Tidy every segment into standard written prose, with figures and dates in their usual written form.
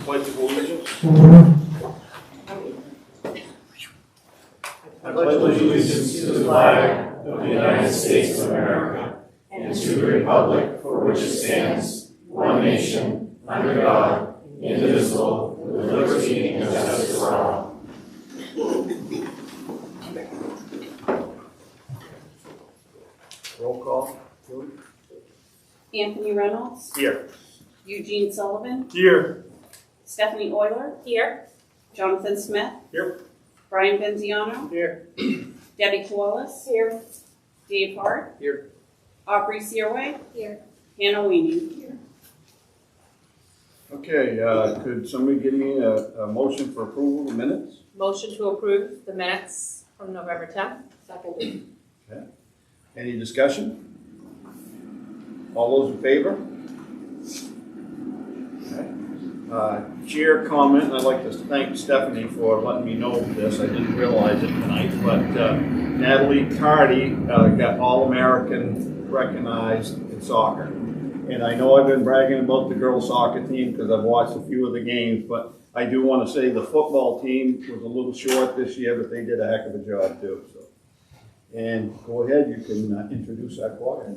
pledge of allegiance. I pledge allegiance to the flag of the United States of America and to the republic for which it stands, one nation, under God, indivisible, with liberty and justice for all. Roll call. Anthony Reynolds. Here. Eugene Sullivan. Here. Stephanie Euler. Here. Jonathan Smith. Here. Brian Benziano. Here. Debbie Koalas. Here. Dave Hart. Here. Aubrey Searway. Here. Hannah Weenie. Here. Okay, could somebody give me a motion for approval of the minutes? Motion to approve the minutes from November 10th. Second. Any discussion? All those in favor? Okay. Chair comment, I'd like to thank Stephanie for letting me know this. I didn't realize it tonight, but Natalie Tardy got All-American recognized in soccer. And I know I've been bragging about the girls soccer team because I've watched a few of the games, but I do want to say the football team was a little short this year, but they did a heck of a job too. So. And go ahead, you can introduce our choir.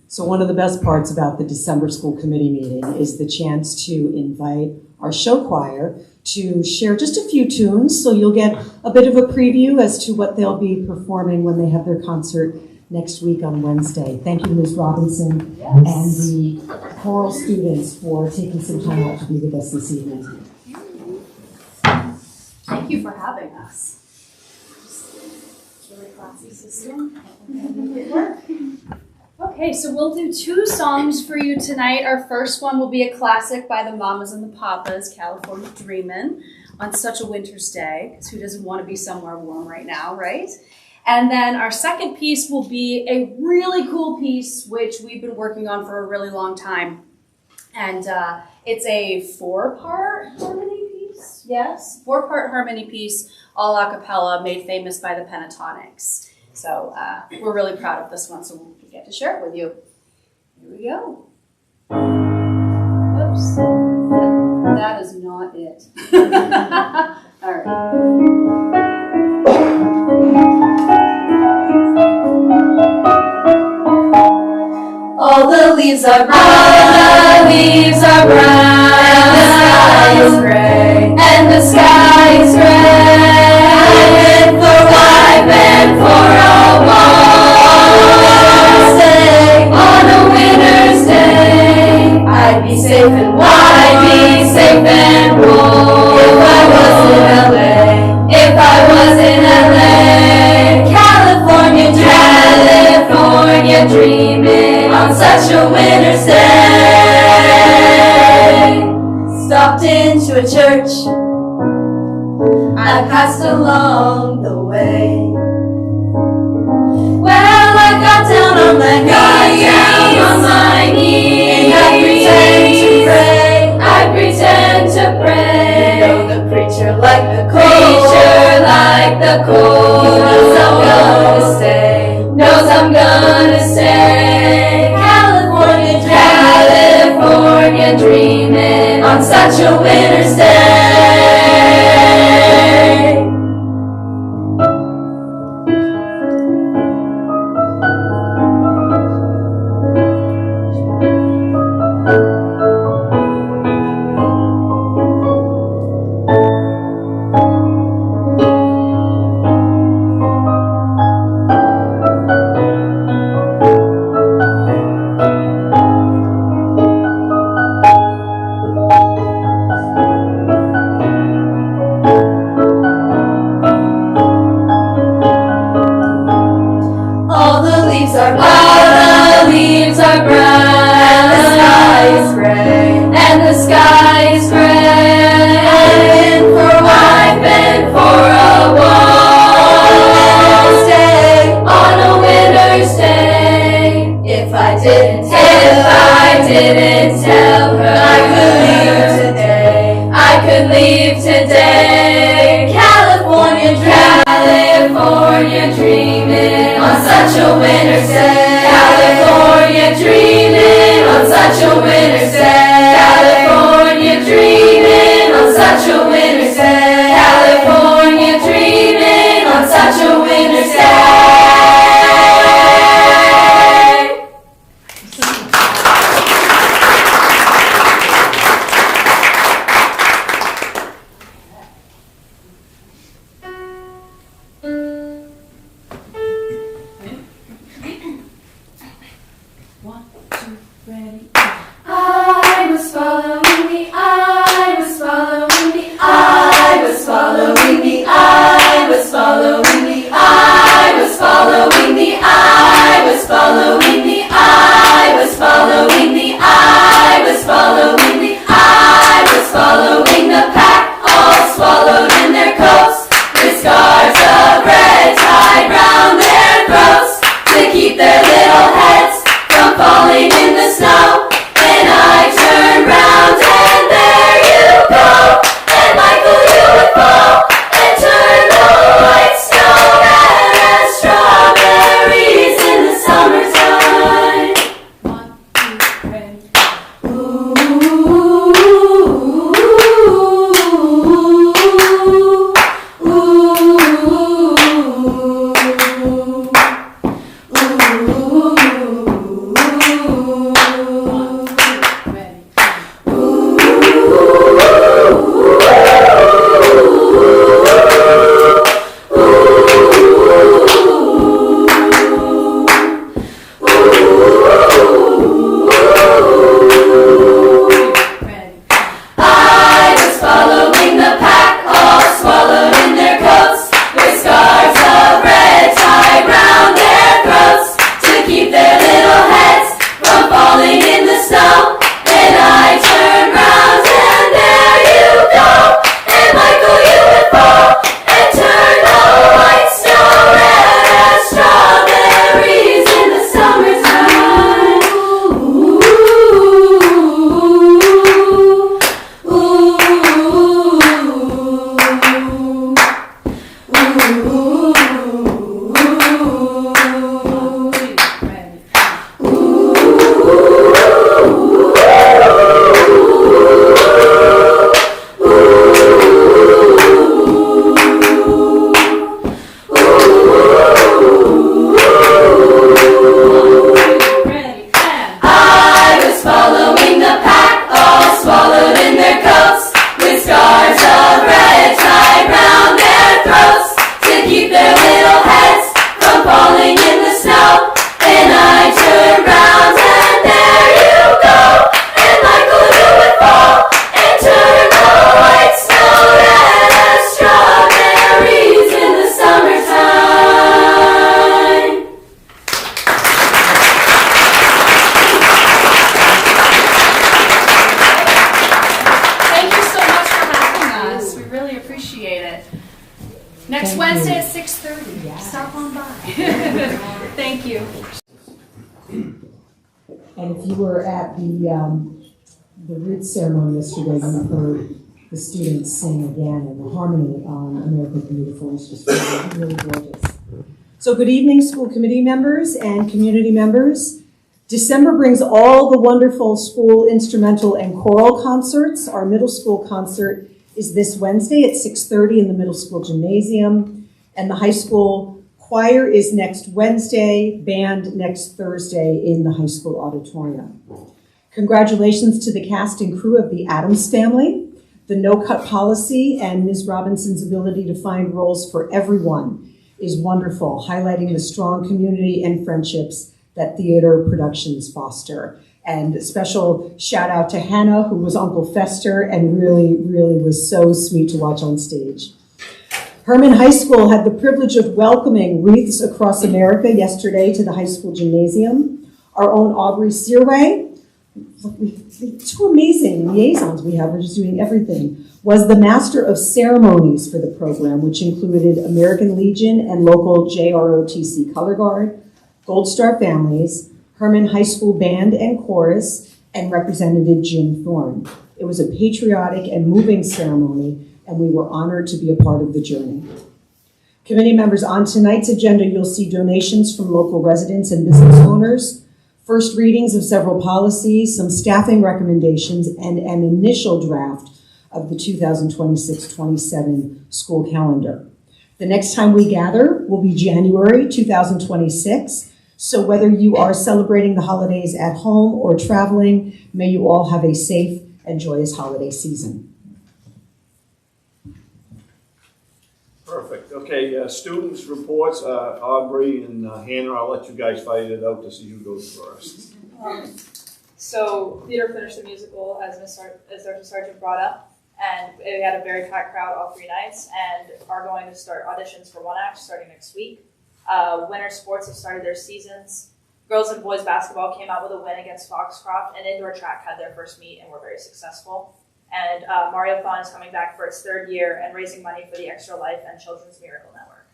So one of the best parts about the December school committee meeting is the chance to invite our show choir to share just a few tunes. So you'll get a bit of a preview as to what they'll be performing when they have their concert next week on Wednesday. Thank you, Ms. Robinson, and the choral students for taking some time out to be with us this evening. Thank you for having us. Really classy system. Okay, so we'll do two songs for you tonight. Our first one will be a classic by the Mamas and the Papas, California Dreamin', on such a winter's day, because who doesn't want to be somewhere warm right now, right? And then our second piece will be a really cool piece, which we've been working on for a really long time. And it's a four-part harmony piece. Yes, four-part harmony piece, all a cappella, made famous by the Pentatonics. So we're really proud of this one, so we get to share it with you. Here we go. Oops, that is not it. All right. All the leaves are brown, and the sky is gray, and the sky is gray. I went for life and for a walk. Stay on a winter's day. I'd be safe and warm. I'd be safe and warm if I was in LA. If I was in LA, California dreaming on such a winter's day. Stopped into a church I passed along the way. Well, I got down on my knees, and I pretend to pray. You know the preacher like the cold, he knows I'm gonna stay. California dreaming on such a winter's day. California dreaming on such a winter's day. California dreaming. Next Thank Wednesday you. at 6:30. Yes. Stop on by. Thank you. And if you were at the wreath ceremony yesterday, you heard the students sing again, and the harmony on America the Beautiful is just really, really gorgeous. So good evening, school committee members and community members. December brings all the wonderful school instrumental and choral concerts. Our middle school concert is this Wednesday at 6:30 in the middle school gymnasium, and the high school choir is next Wednesday, band next Thursday in the high school auditorium. Congratulations to the cast and crew of The Addams Family, the no-cut policy, and Ms. Robinson's ability to find roles for everyone is wonderful, highlighting the strong community and friendships that theater productions foster. And a special shout out to Hannah, who was Uncle Fester and really, really was so sweet to watch on stage. Herman High School had the privilege of welcoming Wreaths Across America yesterday to the high school gymnasium. Our own Aubrey Searway, two amazing liaisons we have, we're just doing everything, was the master of ceremonies for the program, which included American Legion and local JROTC Color Guard, Gold Star Families, Herman High School Band and Chorus, and Representative Jim Thorne. It was a patriotic and moving ceremony, and we were honored to be a part of the journey. Committee members, on tonight's agenda, you'll see donations from local residents and business owners, first readings of several policies, some staffing recommendations, and an initial draft of the 2026-27 school calendar. The next time we gather will be January 2026. So whether you are celebrating the holidays at home or traveling, may you all have a safe and joyous holiday season. Perfect. Okay, students' reports, Aubrey and Hannah, I'll let you guys fight it out to see who goes first. So theater finished the musical, as Dr. Sargent brought up, and we had a very packed crowd all 3 nights, and are going to start auditions for One Act starting next week. Winter sports have started their seasons. Girls and boys basketball came out with a win against Foxcroft, and indoor track had their first meet and were very successful. And Mariothon is coming back for its 3rd year and raising money for the Extra Life and Children's Miracle Network.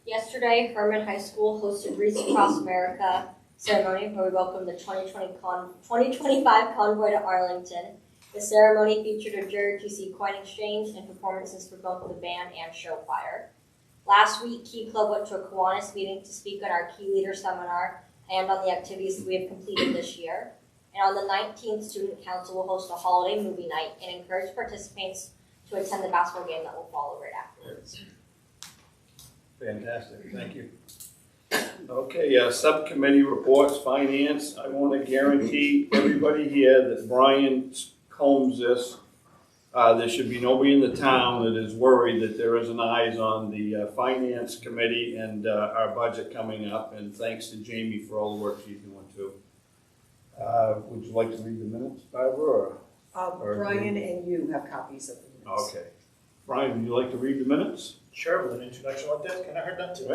Yesterday, Herman High School hosted Wreaths Across America ceremony where we welcomed the 2025 convoy to Arlington. The ceremony featured a JROTC coin exchange and performances for both the band and show choir. Last week, Key Club went to a Kiwanis meeting to speak on our Key Leader Seminar and on the activities that we have completed this year. And on the 19th, Student Council will host a holiday movie night and encourage participants to attend the basketball game that will follow right afterwards. Fantastic, thank you. Okay, subcommittee reports, finance. I want to guarantee everybody here that Brian combs this. There should be nobody in the town that is worried that there isn't eyes on the finance committee and our budget coming up. And thanks to Jamie for all the work she's doing too. Would you like to read the minutes, Barbara? Or Brian and you have copies of the minutes. Okay. Brian, would you like to read the minutes? Sure, with an introduction like this, can I hurt that too?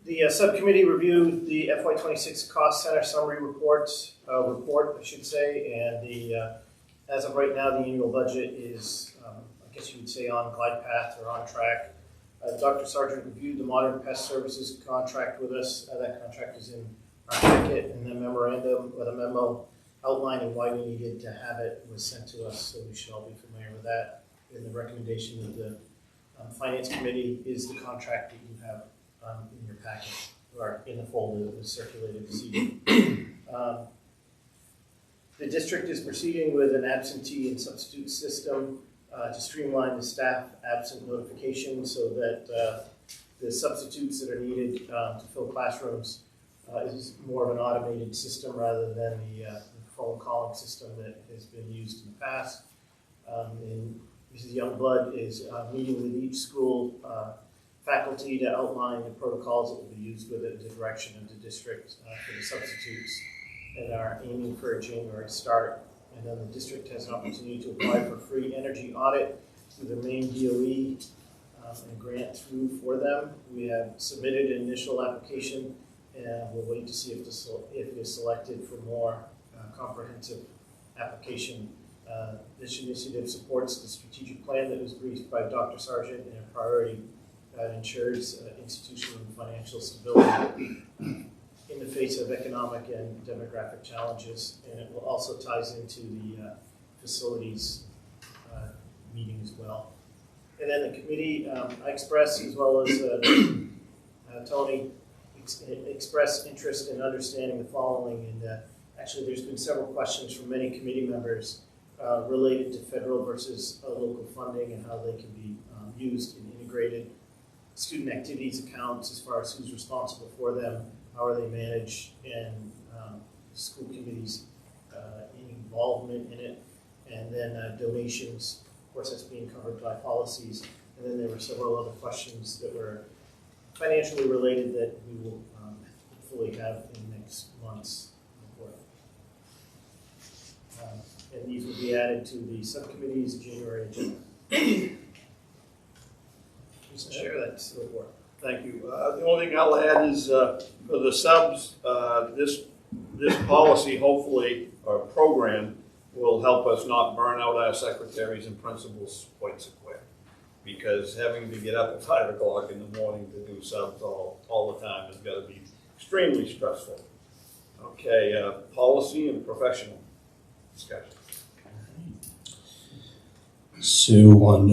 The subcommittee reviewed the FY26 cost center summary report, I should say, and the as of right now, the annual budget is, I guess you would say, on glide path or on track. Dr. Sargent reviewed the Modern Pest Services contract with us. That contract is in our packet, and the memorandum or the memo outlining why we needed to have it was sent to us, so we should all be familiar with that. And the recommendation of the Finance Committee is the contract that you have in your packet, or in the folder that was circulated this evening. The district is proceeding with an absentee and substitute system to streamline the staff absent notification so that the substitutes that are needed to fill classrooms is more of an automated system rather than the phone calling system that has been used in the past. And Mrs. Youngblood is meeting with each school faculty to outline the protocols that will be used with it, the direction of the district for the substitutes, and are aiming for a January start. And then the district has an opportunity to apply for free energy audit through the main DOE and grant through for them. We have submitted an initial application, and we'll wait to see if it is selected for more comprehensive application This initiative supports the strategic plan that was briefed by Dr. Sargent and a priority that ensures institutional and financial stability in the face of economic and demographic challenges, and it will also ties into the facilities meeting as well. And then the committee, I expressed, as well as Tony, expressed interest in understanding the following. And actually, there's been several questions from many committee members related to federal versus local funding and how they can be used in integrated student activities accounts as far as who's responsible for them, how are they managed, and school committees' involvement in it, and then donations. Of course, that's being covered by policies. And then there were several other questions that were financially related that we will hopefully have in next month's report. And these will be added to the subcommittee's January agenda. Mr. Chair, that's the report. Thank you. The only thing I'll add is for the subs, this policy hopefully, or program, will help us not burn out our secretaries and principals quite so quick. Because having to get up at 5 o'clock in the morning to do subs all the time has got to be extremely stressful. Okay, policy and professional discussion. So on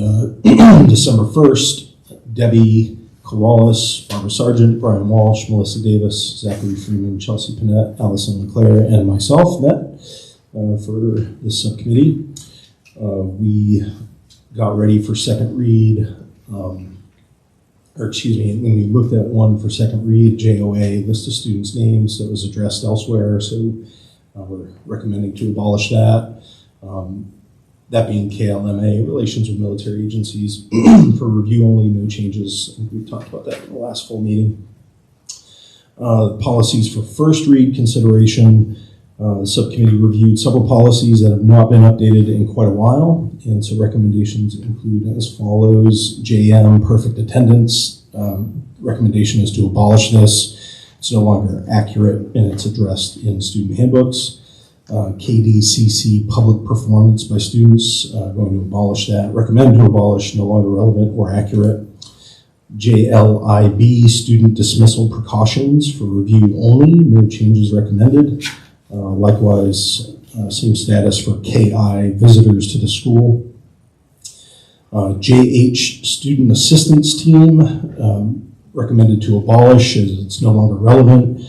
December 1st, Debbie Kowalis, Barbara Sargent, Brian Walsh, Melissa Davis, Zachary Freeman, Chelsea Panett, Allison LeClaire, and myself met for this subcommittee. We got ready for second read, when we looked at one for second read, JOA, list of students' names that was addressed elsewhere, so we're recommending to abolish that. That being KLMA, relations with military agencies, for review only, no changes. I think we talked about that in the last full meeting. Policies for first read consideration. The subcommittee reviewed several policies that have not been updated in quite a while, and so recommendations include as follows. JM, perfect attendance. Recommendation is to abolish this. It's no longer accurate, and it's addressed in student handbooks. KDCC, public performance by students, going to abolish that. Recommend to abolish, no longer relevant or accurate. JLIB, student dismissal precautions, for review only, no changes recommended. Likewise, same status for KI, visitors to the school. JH, student assistance team, recommended to abolish as it's no longer relevant.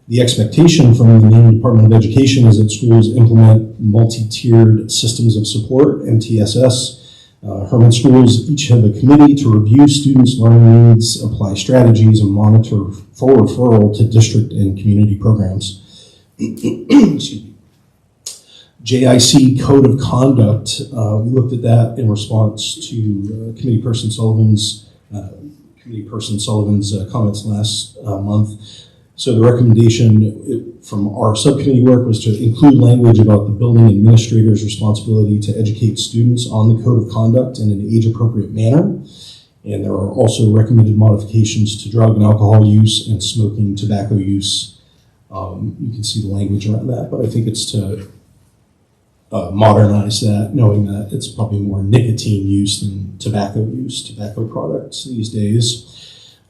The expectation from the Maine Department of Education is that schools implement multi-tiered systems of support, MTSS. Herman schools each have a committee to review students' learning needs, apply strategies, and monitor for referral to district and community programs. Excuse me. JIC Code of Conduct, we looked at that in response to Committee Person Sullivan's comments last month. So the recommendation from our subcommittee work was to include language about the building administrator's responsibility to educate students on the Code of Conduct in an age-appropriate manner. And there are also recommended modifications to drug and alcohol use and smoking tobacco use. You can see the language around that, but I think it's to modernize that, knowing that it's probably more nicotine use than tobacco use, tobacco products these days.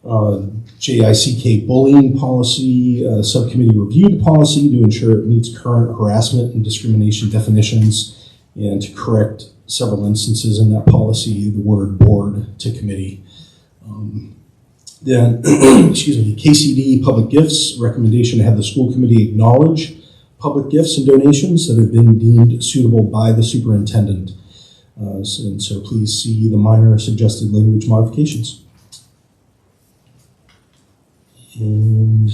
JICK bullying policy, subcommittee reviewed the policy to ensure it meets current harassment and discrimination definitions, and to correct several instances in that policy, the word board to committee. Then, excuse me, KCD public gifts, recommendation to have the school committee acknowledge public gifts and donations that have been deemed suitable by the superintendent. And so please see the minor suggested language modifications. And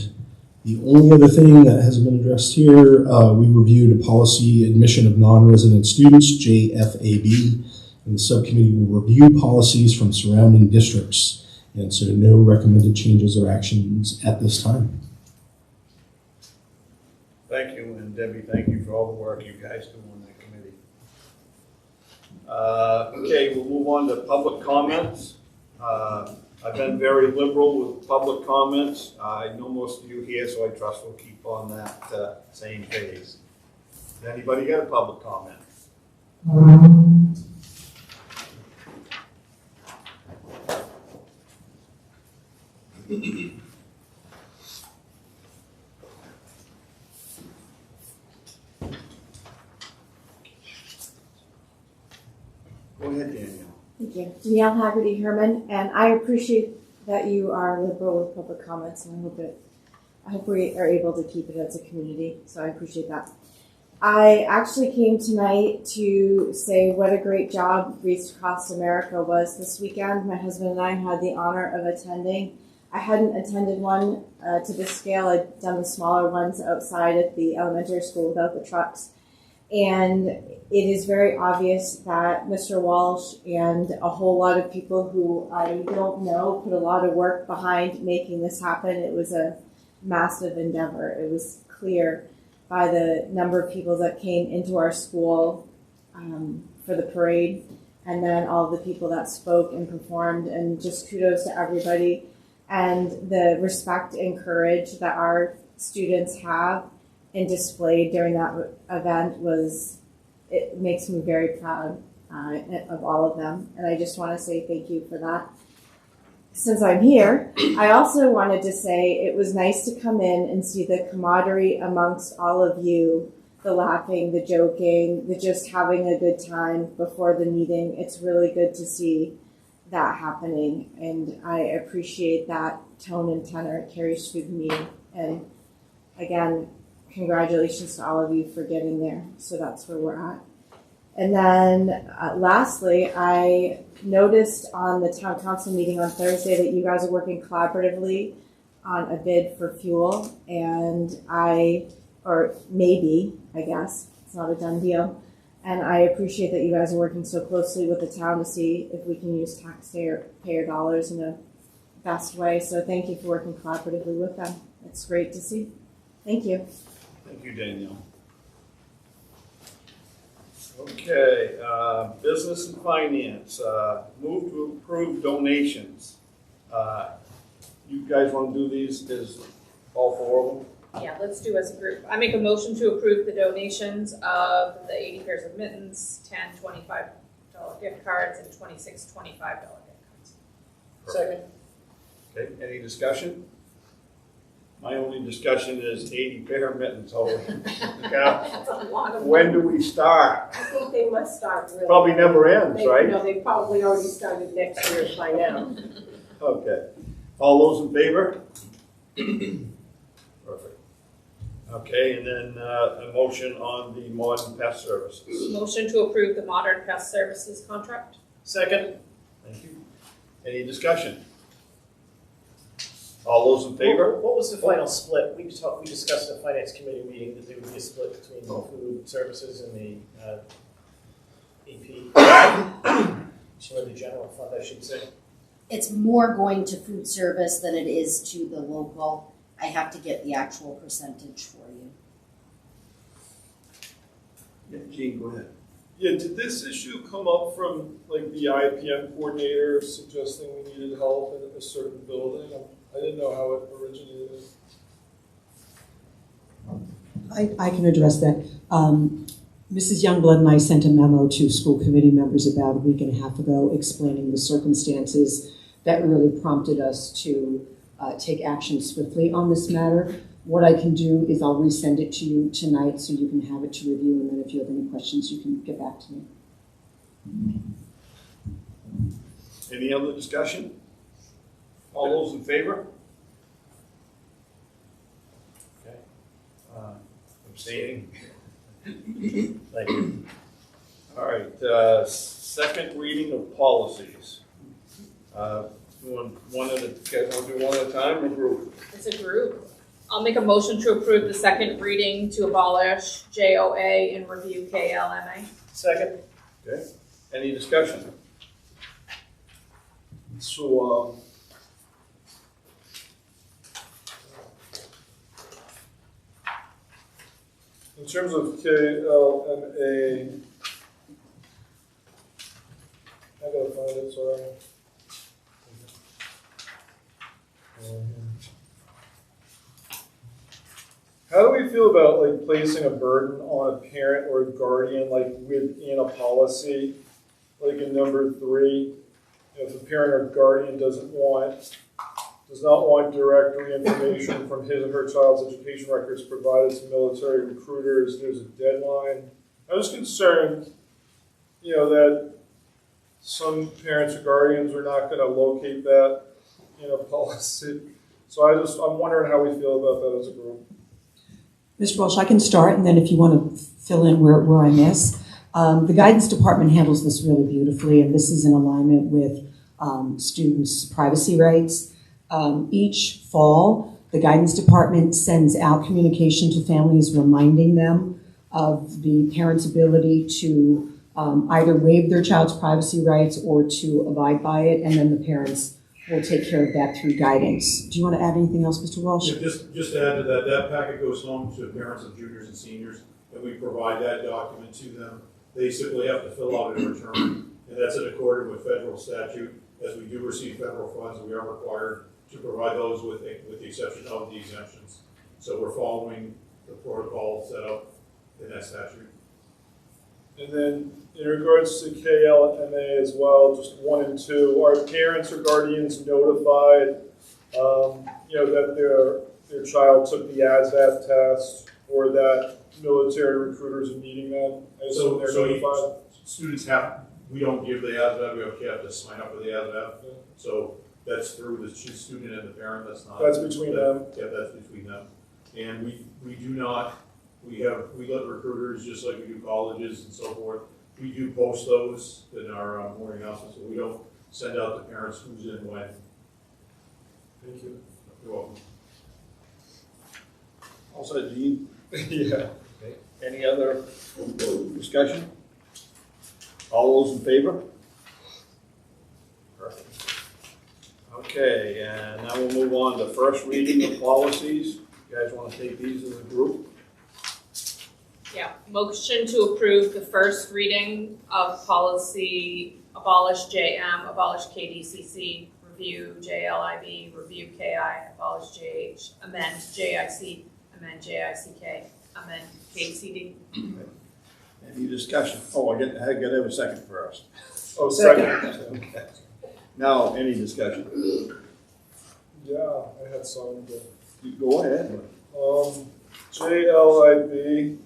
the only other thing that hasn't been addressed here, we reviewed a policy admission of non-resident students, JFAB, and the subcommittee will review policies from surrounding districts. And so no recommended changes or actions at this time. Thank you, and Debbie, thank you for all the work you guys do on that committee. Okay, we'll move on to public comments. I've been very liberal with public comments. I know most of you here, so I trust we'll keep on that same pace. Has anybody got a public comment? Go ahead, Daniel. Thank you. Danielle Haggerty Herman, and I appreciate that you are liberal with public comments, and I hope we are able to keep it as a community, so I appreciate that. I actually came tonight to say what a great job Wreaths Across America was this weekend. My husband and I had the honor of attending. I hadn't attended one to this scale. I'd done the smaller ones outside at the elementary school without the trucks. And it is very obvious that Mr. Walsh and a whole lot of people who I don't know put a lot of work behind making this happen. It was a massive endeavor. It was clear by the number of people that came into our school for the parade, and then all the people that spoke and performed, and just kudos to everybody. And the respect and courage that our students have and displayed during that event it makes me very proud of all of them. And I just want to say thank you for that. Since I'm here, I also wanted to say it was nice to come in and see the camaraderie amongst all of you, the laughing, the joking, the just having a good time before the meeting. It's really good to see that happening, and I appreciate that tone and tenor it carries through the meeting. And again, congratulations to all of you for getting there. So that's where we're at. And then lastly, I noticed on the town council meeting on Thursday that you guys are working collaboratively on a bid for fuel. And or maybe, I guess, it's not a done deal. And I appreciate that you guys are working so closely with the town to see if we can use taxpayer dollars in the best way. So thank you for working collaboratively with them. It's great to see. Thank you. Thank you, Danielle. Okay, business and finance, move to approve donations. You guys want to do these as all four of them? Yeah, let's do as a group. I make a motion to approve the donations of the 80 pairs of mittens, 10 $25 gift cards, and 26 $25 gift cards. Second. Okay, any discussion? My only discussion is 80 pair of mittens. Oh, yeah. That's a lot of When do we start? I think they must start really. Probably never ends, They- right? No, they probably already started next year by now. Okay. All those in favor? Perfect. Okay, and then a motion on the modern pest services. Motion to approve the modern pest services contract. Second. Thank you. Any discussion? All those in favor? What was the final split? We discussed at the finance committee meeting that there would be a split between the food services and the AP. So the general fund, I should say. It's more going to food service than it is to the local. I have to get the actual percentage for you. Yeah, Gene, go ahead. Yeah, did this issue come up from like the IPM coordinator suggesting we needed help in a certain building? I didn't know how it originated. I can address that. Mrs. Youngblood and I sent a memo to school committee members about a week and a half ago explaining the circumstances that really prompted us to take action swiftly on this matter. What I can do is I'll resend it to you tonight so you can have it to review, and then if you have any questions, you can get back to me. Any other discussion? All those in favor? Okay. Abstaining? Thank you. All right, second reading of policies. One at a, guys want to do one at a time or group? It's a group. I'll make a motion to approve the second reading to abolish JOA and review KLMA. Second. Okay. Any discussion? So, in terms of KLMA, I gotta find it, sorry. How do we feel about like placing a burden on a parent or a guardian like within a policy, like in number 3, if a parent or guardian does not want directory information from his or her child's education records provided to military recruiters, there's a deadline. I was concerned, that some parents or guardians are not going to locate that in a policy. So I'm wondering how we feel about that as a group. Mr. Walsh, I can start, and then if you want to fill in where I miss. The guidance department handles this really beautifully, and this is in alignment with students' privacy rights. Each fall, the guidance department sends out communication to families reminding them of the parent's ability to either waive their child's privacy rights or to abide by it, and then the parents will take care of that through guidance. Do you want to add anything else, Mr. Walsh? Yeah, just to add to that packet goes home to parents of juniors and seniors, and we provide that document to them. They simply have to fill out a return, and that's in accordance with federal statute. As we do receive federal funds, we are required to provide those with the exception of the exemptions. So we're following the protocol set up in that statute. And then in regards to KLMA as well, just 1 and 2, are parents or guardians notified, that their child took the ASVAB test or that military recruiters are meeting them? So they're notified? Students we don't give the ASVAB, we actually have to sign up for the ASVAB. Yeah. So that's through the student and the parent, that's between them? Yeah, that's between them. And we do not, we let recruiters, just like we do colleges and so forth, we do post those in our morning announcements, but we don't send out to parents who's in when. Thank you. You're welcome. Also, Dean? Yeah. Okay. Any other discussion? All those in favor? Perfect. Okay, and now we'll move on to first reading of policies. You guys want to take these as a group? Yeah, motion to approve the first reading of policy abolish JM, abolish KDCC, review JLIB, review KI, abolish JH, amend JIC, amend JICK, amend KCD. Any discussion? Oh, I got to have a second first. Oh, second. Okay. Now, any discussion? Yeah, I had some. You go ahead. JLIB.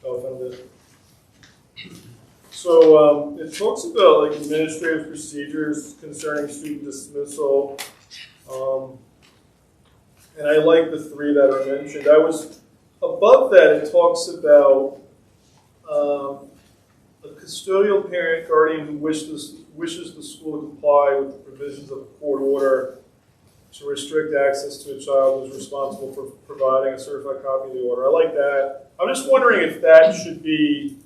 Oh, found it. So it talks about like administrative procedures concerning student dismissal, and I like the 3 that are mentioned. I was above that. It talks about a custodial parent guardian who wishes the school to comply with the provisions of a court order to restrict access to a child who is responsible for providing a certified copy of the order. I like that. I'm just wondering if that should be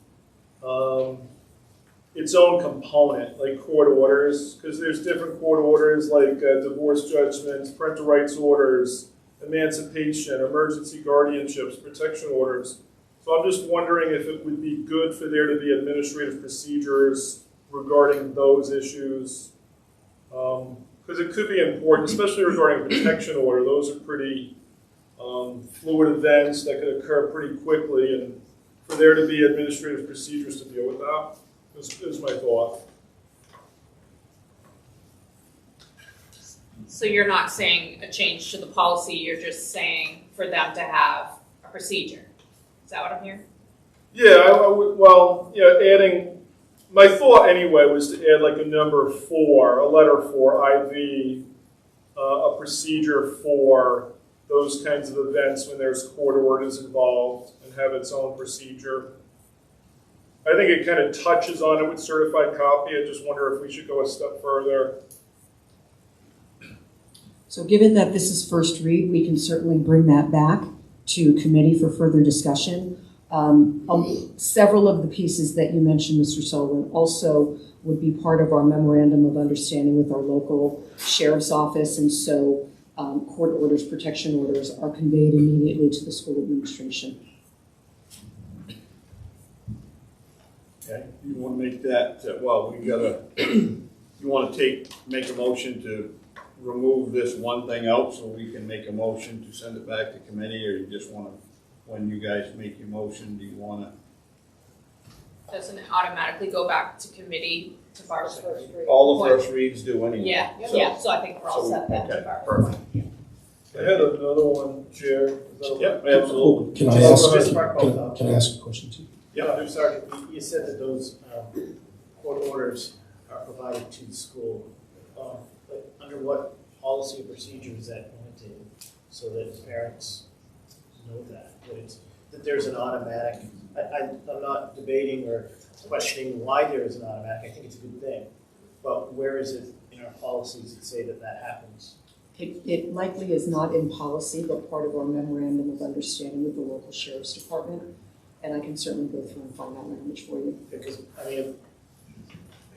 its own component, like court orders, because there's different court orders like divorce judgments, parental rights orders, emancipation, emergency guardianships, protection orders. So I'm just wondering if it would be good for there to be administrative procedures regarding those issues, because it could be important, especially regarding a protection order. Those are pretty fluid events that could occur pretty quickly, and for there to be administrative procedures to deal with that is my thought. So you're not saying a change to the policy, you're just saying for them to have a procedure. Is that what I'm hearing? Yeah, I would, adding, my thought anyway was to add like a number 4, a letter 4, IV, a procedure for those kinds of events when there's court orders involved and have its own procedure. I think it kind of touches on it with certified copy. I just wonder if we should go a step further. So given that this is first read, we can certainly bring that back to committee for further discussion. Several of the pieces that you mentioned, Mr. Sullivan, also would be part of our memorandum of understanding with our local sheriff's office, and so court orders, protection orders are conveyed immediately to the school administration. Okay, you wanna make that, well, we gotta, you wanna make a motion to remove this one thing out so we can make a motion to send it back to committee, or you just wanna, when you guys make your motion, do you wanna? Doesn't it automatically go back to committee to Barbara's first read? All the first reads do anyway. Yeah, so I think we're all set then to Okay, Barbara. perfect. I had another one, Chair. Is that okay? Yep, absolutely. Can I ask a question too? Yeah, Sergeant, you said that those court orders are provided to the school. But under what policy or procedure is that implemented so that parents know that there's an automatic? I'm not debating or questioning why there is an automatic. I think it's a good thing. But where is it in our policies that say that that happens? It likely is not in policy, but part of our memorandum of understanding with the local sheriff's department. And I can certainly go through and find that language for you. Because, I mean,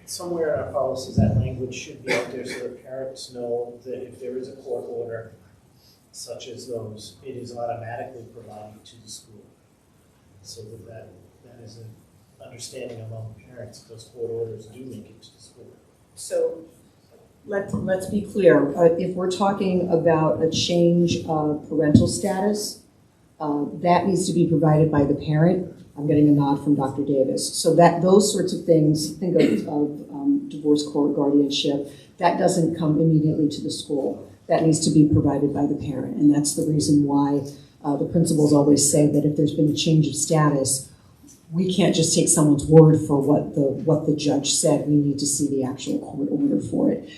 somewhere in our policies, that language should be out there so that parents know that if there is a court order such as those, it is automatically provided to the school. So that is an understanding among parents that those court orders do make it to the school. So let's be clear. If we're talking about a change of parental status, that needs to be provided by the parent. I'm getting a nod from Dr. Davis. So that those sorts of things, think of divorce court, guardianship, that doesn't come immediately to the school. That needs to be provided by the parent. And that's the reason why the principals always say that if there's been a change of status, we can't just take someone's word for what the judge said. We need to see the actual court order for it.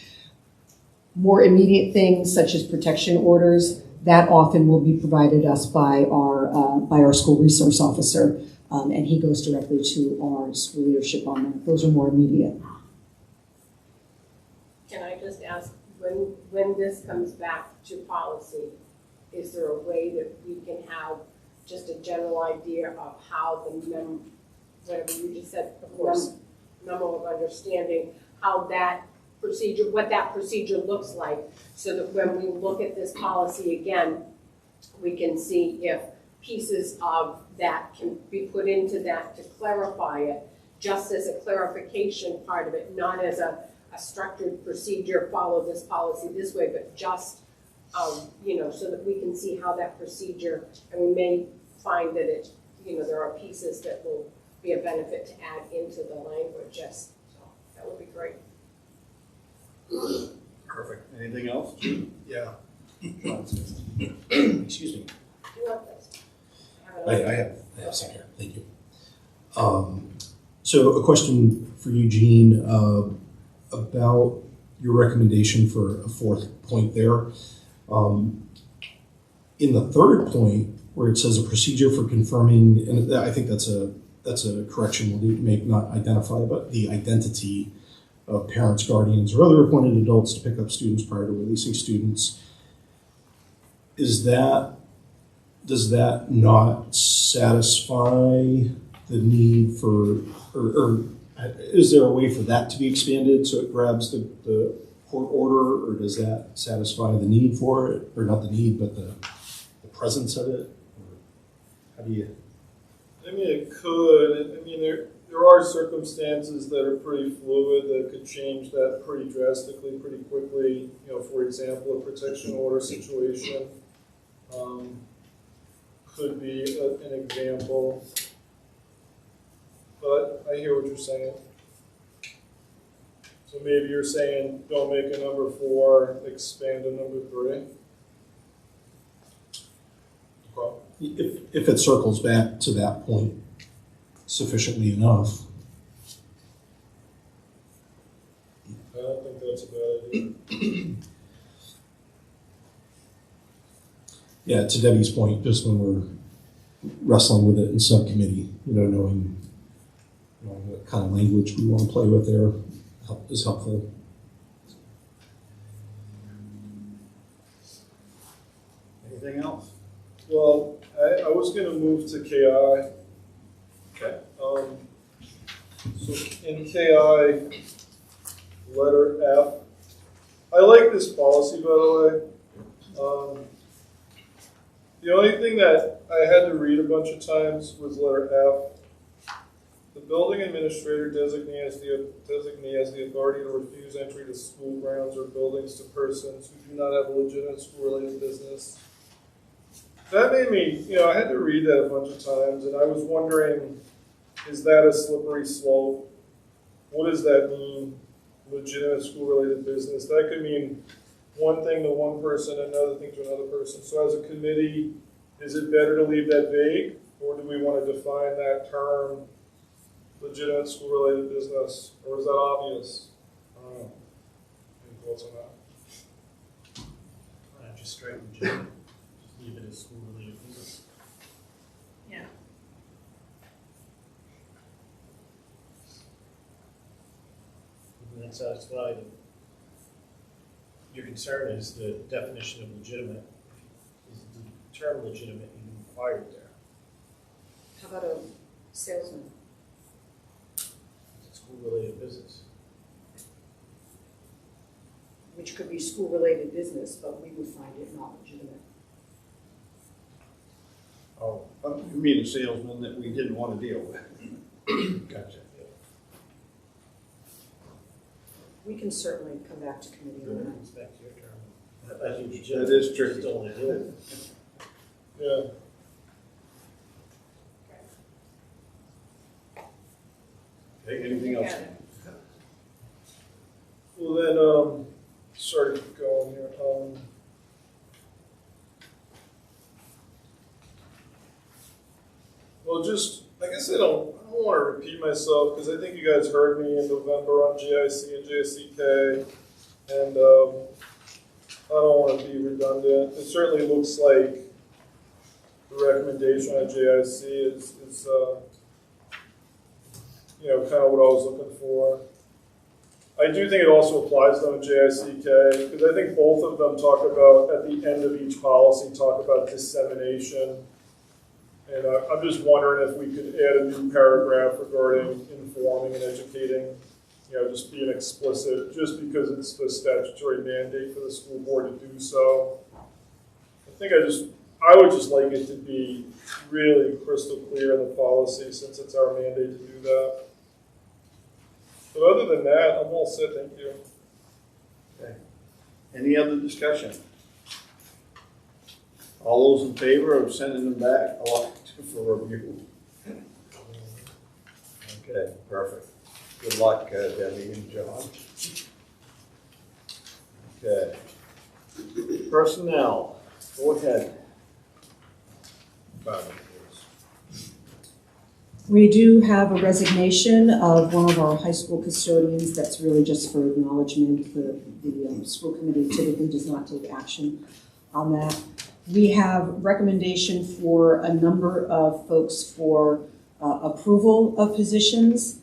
More immediate things such as protection orders, that often will be provided us by our school resource officer, and he goes directly to our school leadership on that. Those are more immediate. Can I just ask, when this comes back to policy, is there a way that we can have just a general idea of how whatever you just said, of course, memo of understanding, how that procedure, what that procedure looks like, so that when we look at this policy again, we can see if pieces of that can be put into that to clarify it, just as a clarification part of it, not as a structured procedure, follow this policy this way, but just, so that we can see how that procedure, and we may find that it, there are pieces that will be a benefit to add into the language, yes, so that would be great. Perfect. Anything else? Yeah. Excuse me. Do you want this? I have some here. Thank you. So a question for you, Jean, about your recommendation for a fourth point there. In the third point, where it says a procedure for confirming, and I think that's a correction we'll need to make, not identify, but the identity of parents, guardians, or other appointed adults to pick up students prior to releasing students. Does that not satisfy the need for, or is there a way for that to be expanded so it grabs the court order, or does that satisfy the need for it, or not the need, but the presence of it? Or how do you? I mean, it could. I mean, there are circumstances that are pretty fluid that could change that pretty drastically, pretty quickly. For example, a protection order situation could be an example. But I hear what you're saying. So maybe you're saying don't make a number 4, expand a number 3. Okay. If it circles back to that point sufficiently enough. I don't think that's a bad idea. Yeah, to Debbie's point, just when we're wrestling with it in subcommittee, knowing what kind of language we want to play with there is helpful. Anything else? Well, I was going to move to KI. Okay. So in KI, letter F. I like this policy, by the way. The only thing that I had to read a bunch of times was letter F. The building administrator designee has the authority to refuse entry to school grounds or buildings to persons who do not have a legitimate school-related business. That made me, I had to read that a bunch of times, and I was wondering, is that a slippery slope? What does that mean, legitimate school-related business? That could mean one thing to one person, another thing to another person. So as a committee, is it better to leave that vague, or do we want to define that term, legitimate school-related business, or is that obvious? I don't know. Any thoughts on that? Just straight legitimate. Just leave it as school-related business. Yeah. Doesn't that satisfy your concern is the definition of legitimate. Is the term legitimate even required there? How about a salesman? It's a school-related business. Which could be school-related business, but we would find it not legitimate. Oh, you mean a salesman that we didn't want to deal with? Gotcha. We can certainly come back to committee on that. It's back to your term. I think That is tricky. Still legitimate. Yeah. Okay, anything else? Well then, sorry to keep going here. Well, just, I guess I don't want to repeat myself because I think you guys heard me in November on JIC and JCK, and I don't want to be redundant. It certainly looks like the recommendation on JIC is kind of what I was looking for. I do think it also applies though in JICK, because I think both of them talk about, at the end of each policy, talk about dissemination. And I'm just wondering if we could add a new paragraph regarding informing and educating, just being explicit, just because it's the statutory mandate for the school board to do so. I would just like it to be really crystal clear in the policy since it's our mandate to do that. But other than that, I'm all set, thank you. Okay. Any other discussion? All those in favor of sending them back for review? Okay, perfect. Good luck, Debbie and John. Okay. Personnel, go ahead. Barbara, please. We do have a resignation of one of our high school custodians. That's really just for acknowledgement. The school committee typically does not take action on that. We have recommendation for a number of folks for approval of positions.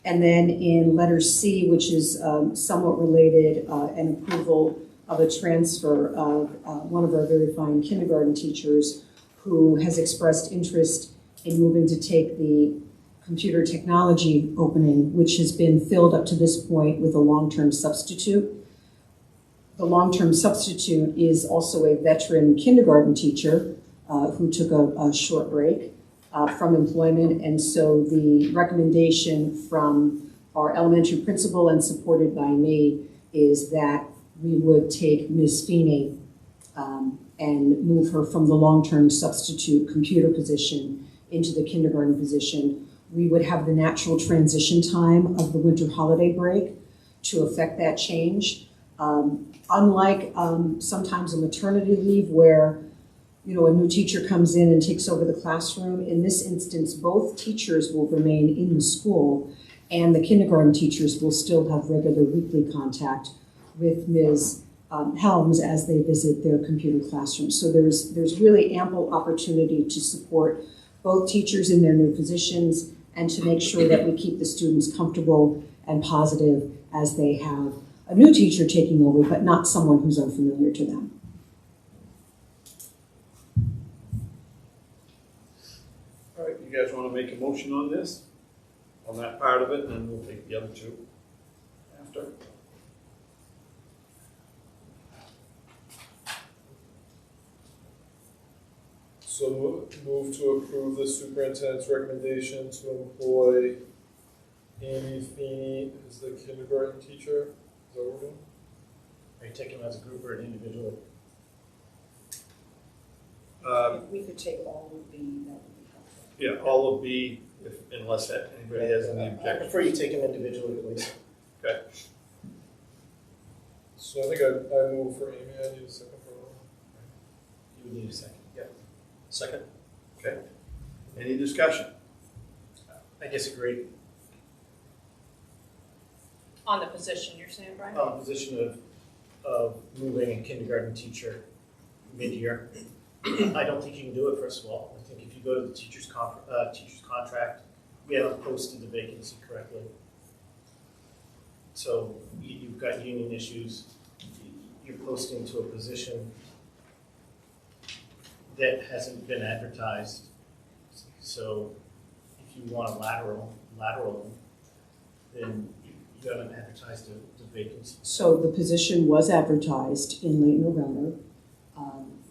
And then in letter C, which is somewhat related, an approval of a transfer of one of our very fine kindergarten teachers who has expressed interest in moving to take the computer technology opening, which has been filled up to this point with a long-term substitute. The long-term substitute is also a veteran kindergarten teacher who took a short break from employment. And so the recommendation from our elementary principal and supported by me is that we would take Ms. Feeney and move her from the long-term substitute computer position into the kindergarten position. We would have the natural transition time of the winter holiday break to affect that change. Unlike sometimes a maternity leave where, a new teacher comes in and takes over the classroom, in this instance, both teachers will remain in the school and the kindergarten teachers will still have regular weekly contact with Ms. Helms as they visit their computer classroom. So there's really ample opportunity to support both teachers in their new positions and to make sure that we keep the students comfortable and positive as they have a new teacher taking over, but not someone who's unfamiliar to them. All right, you guys want to make a motion on this? On that part of it, and then we'll take the other two after. So move to approve the superintendent's recommendation to employ Amy Feeney is the kindergarten teacher. Is that what we're doing? Are you taking them as a group or an individual? If we could take all of B, that would be helpful. Yeah, all of B, unless anybody has any I objections. prefer you take them individually, please. Okay. So I think I move for Amy. I need a second for her. You would need a second. Yep. Second. Okay. Any discussion? I disagree. On the position, you're saying, Brian? Position of moving a kindergarten teacher mid-year. I don't think you can do it, first of all. I think if you go to the teacher's contract, we haven't posted the vacancy correctly. So you've got union issues. You're posting to a position that hasn't been advertised. So if you want a lateral them, then you haven't advertised the vacancy. So the position was advertised in late November,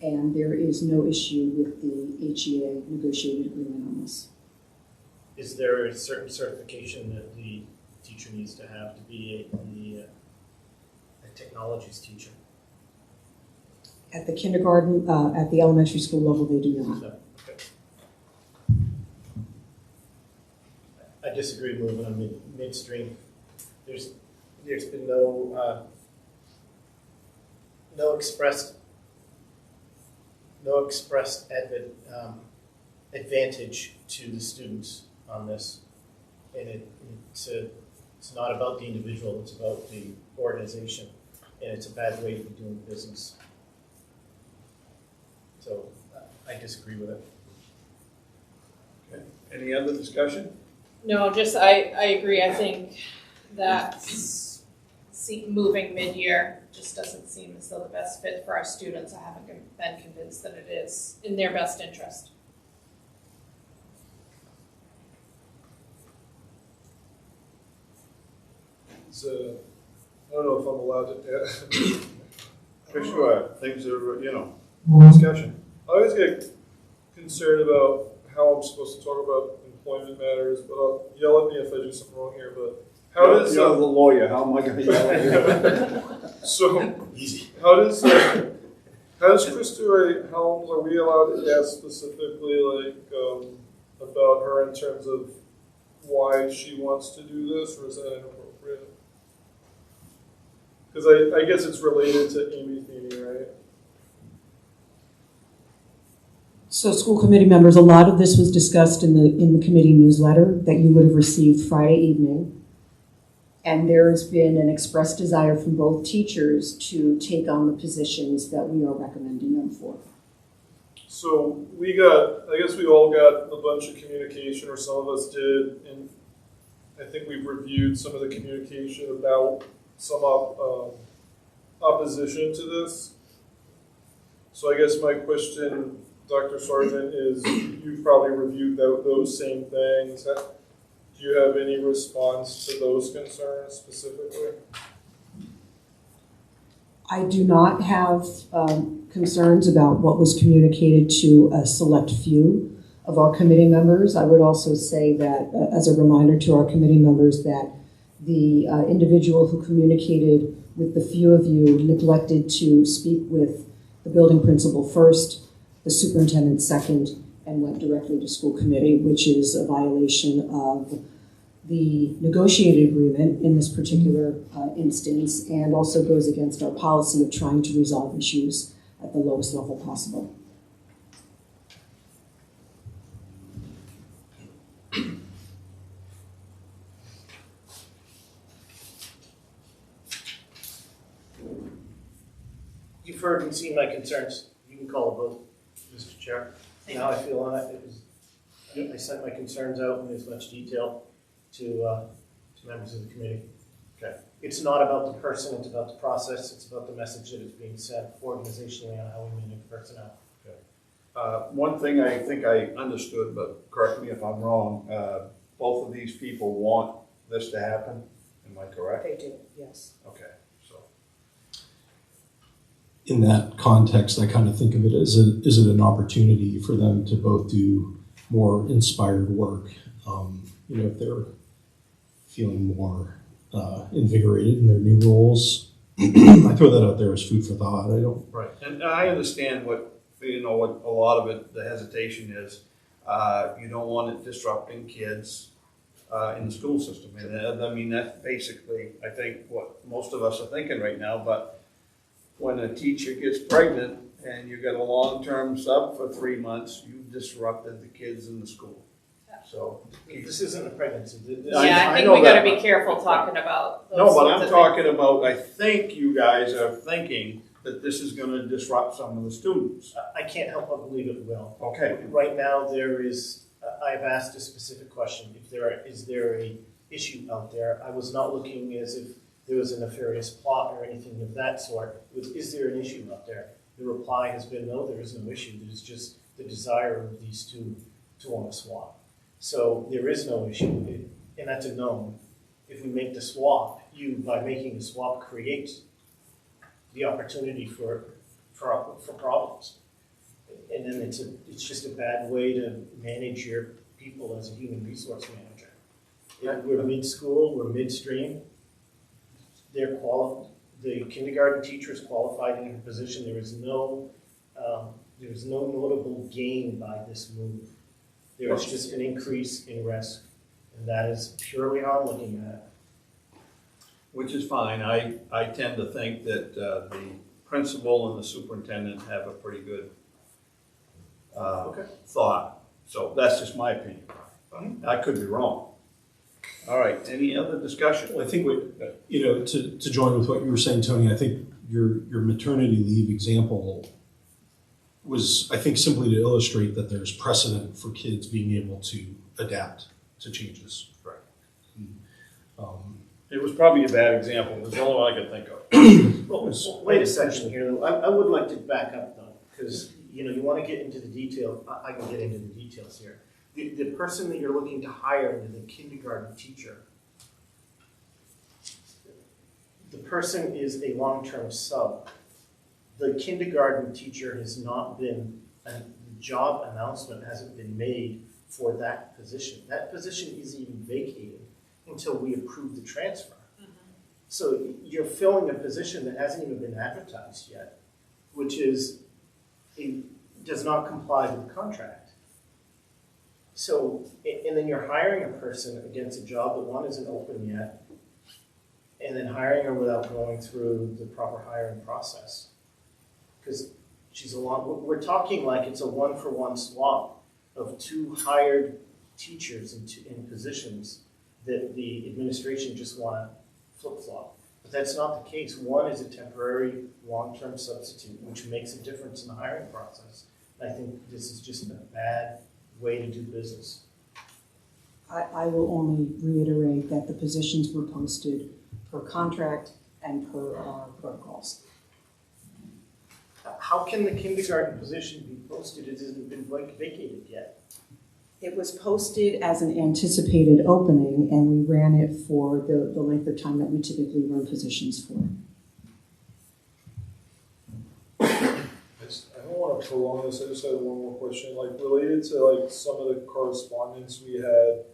and there is no issue with the HEA negotiated agreement on this. Is there a certain certification that the teacher needs to have to be a technologies teacher? At the kindergarten, at the elementary school level, they do not. So, okay. I disagree moving them midstream. There's been no expressed advantage to the students on this, and it's not about the individual, it's about the organization, and it's a bad way to be doing business. So I disagree with it. Okay. Any other discussion? No, just I agree. I think that moving mid-year just doesn't seem as though the best fit for our students. I haven't been convinced that it is in their best interest. So I don't know if I'm allowed to. For sure. Things are, discussion. I always get concerned about how I'm supposed to talk about employment matters, but yell at me if I do something wrong here. But how does you're the lawyer? How am I going to yell at you? So easy. How does Krista Ray Helms? Are we allowed to ask specifically about her in terms of why she wants to do this, or is that inappropriate? Because I guess it's related to Amy Feeney, right? So school committee members, a lot of this was discussed in the committee newsletter that you would have received Friday evening. And there has been an expressed desire from both teachers to take on the positions that we are recommending them for. So I guess we all got a bunch of communication, or some of us did, and I think we've reviewed some of the communication about some opposition to this. So I guess my question, Dr. Sargent, is you've probably reviewed those same things. Do you have any response to those concerns specifically? I do not have concerns about what was communicated to a select few of our committee members. I would also say that, as a reminder to our committee members, that the individual who communicated with the few of you neglected to speak with the building principal first, the superintendent second, and went directly to school committee, which is a violation of the negotiated agreement in this particular instance, and also goes against our policy of trying to resolve issues at the lowest level possible. You've heard and seen my concerns. You can call a vote, Mr. Chair. How I feel on it. I sent my concerns out in as much detail to members of the committee. Okay. It's not about the person, it's about the process, it's about the message that is being sent organizationally on how we manage personnel. One thing I think I understood, but correct me if I'm wrong, both of these people want this to happen. Am I correct? They do, yes. Okay. In that context, I kind of think of it as is it an opportunity for them to both do more inspired work? If they're feeling more invigorated in their new roles. I throw that out there as food for thought. I don't. Right, and I understand what a lot of it, the hesitation is. You don't want it disrupting kids in the school system. And I mean, that's basically, I think, what most of us are thinking right now. But when a teacher gets pregnant and you got a long-term sub for 3 months, you've disrupted the kids in the school. So This isn't a pregnancy. I think we gotta be careful talking about those no, but sorts I'm of talking about, I think you guys are thinking that this is gonna disrupt some of the students. I can't help but believe it will. Okay. Right now, there is, I've asked a specific question, is there a issue out there? I was not looking as if there was a nefarious plot or anything of that sort. Is there an issue out there? The reply has been, no, there is no issue. There's just the desire of these two to want to swap. So there is no issue, and that's a known. If we make the swap, by making the swap, create the opportunity for problems. And then it's just a bad way to manage your people as a human resource manager. We're mid-school, we're midstream. The kindergarten teacher is qualified in her position. There is no notable gain by this move. There is just an increase in risk, and that is purely how I'm looking at it. Which is fine. I tend to think that the principal and the superintendent have a pretty good thought. So that's just my opinion. I could be wrong. All right, any other discussion? Well, I think to join with what you were saying, Tony, I think your maternity leave example was, I think, simply to illustrate that there's precedent for kids being able to adapt to changes. Right. And, it was probably a bad example. It was the only one I could think of. Well, wait a second here, though. I would like to back up, though, because you want to get into the detail. I can get into the details here. The person that you're looking to hire into the kindergarten teacher, the person is a long-term sub. The kindergarten teacher has not been, the job announcement hasn't been made for that position. That position isn't even vacated until we approve the transfer. Mm-hmm. So you're filling a position that hasn't even been advertised yet, which does not comply with the contract. So, and then you're hiring a person against a job that one isn't open yet, and then hiring her without going through the proper hiring process. Because we're talking like it's a one-for-one swap of two hired teachers in positions that the administration just want to flip-flop. But that's not the case. One is a temporary long-term substitute, which makes a difference in the hiring process. I think this is just a bad way to do business. I will only reiterate that the positions were posted per contract and per our protocols. How can the kindergarten position be posted? It hasn't been vacated yet. It was posted as an anticipated opening, and we ran it for the length of time that we typically run positions for. I don't want to prolong this. I just had one more question, related to some of the correspondence we had.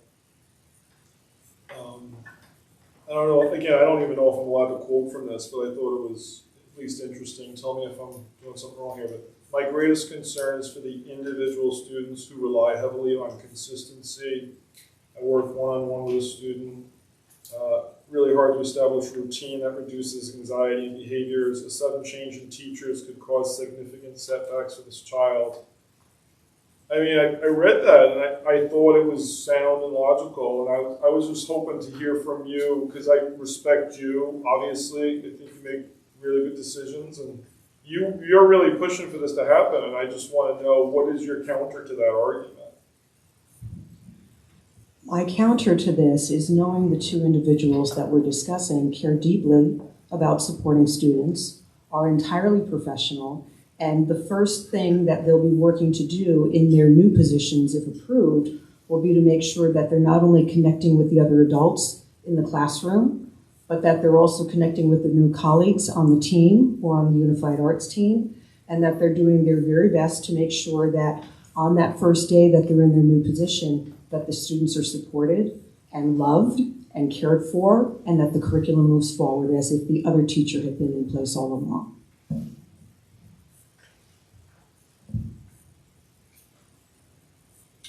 I don't know. Again, I don't even know if I'm allowed to quote from this, but I thought it was at least interesting. Tell me if I'm doing something wrong here. But my greatest concern is for the individual students who rely heavily on consistency. I work one-on-one with a student. Really hard to establish routine that reduces anxiety and behaviors. A sudden change in teachers could cause significant setbacks for this child. I mean, I read that and I thought it was sound and logical, and I was just hoping to hear from you, because I respect you, obviously. I think you make really good decisions, and you're really pushing for this to happen, and I just want to know, what is your counter to that argument? My counter to this is knowing the two individuals that we're discussing care deeply about supporting students, are entirely professional, and the first thing that they'll be working to do in their new positions, if approved, will be to make sure that they're not only connecting with the other adults in the classroom, but that they're also connecting with the new colleagues on the team or on the Unified Arts team, and that they're doing their very best to make sure that on that first day that they're in their new position, that the students are supported and loved and cared for, and that the curriculum moves forward as if the other teacher had been in place all along.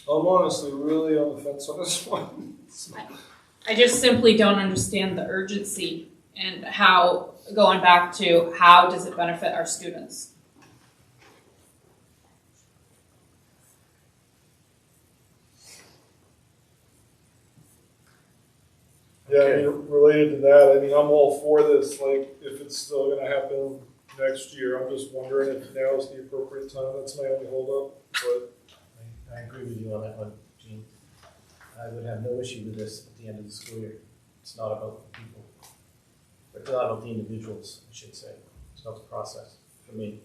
I'm honestly really on the fence on this one. I just simply don't understand the urgency and how, going back to how does it benefit our students? Yeah, I mean, related to that, I mean, I'm all for this, like, if it's still gonna happen next year, I'm just wondering if now is the appropriate time, that's my only holdup, but. I agree with you on that one, Gene. I would have no issue with this at the end of the school year. It's not about the people. It's not about the individuals, I should say. It's about the process, for me.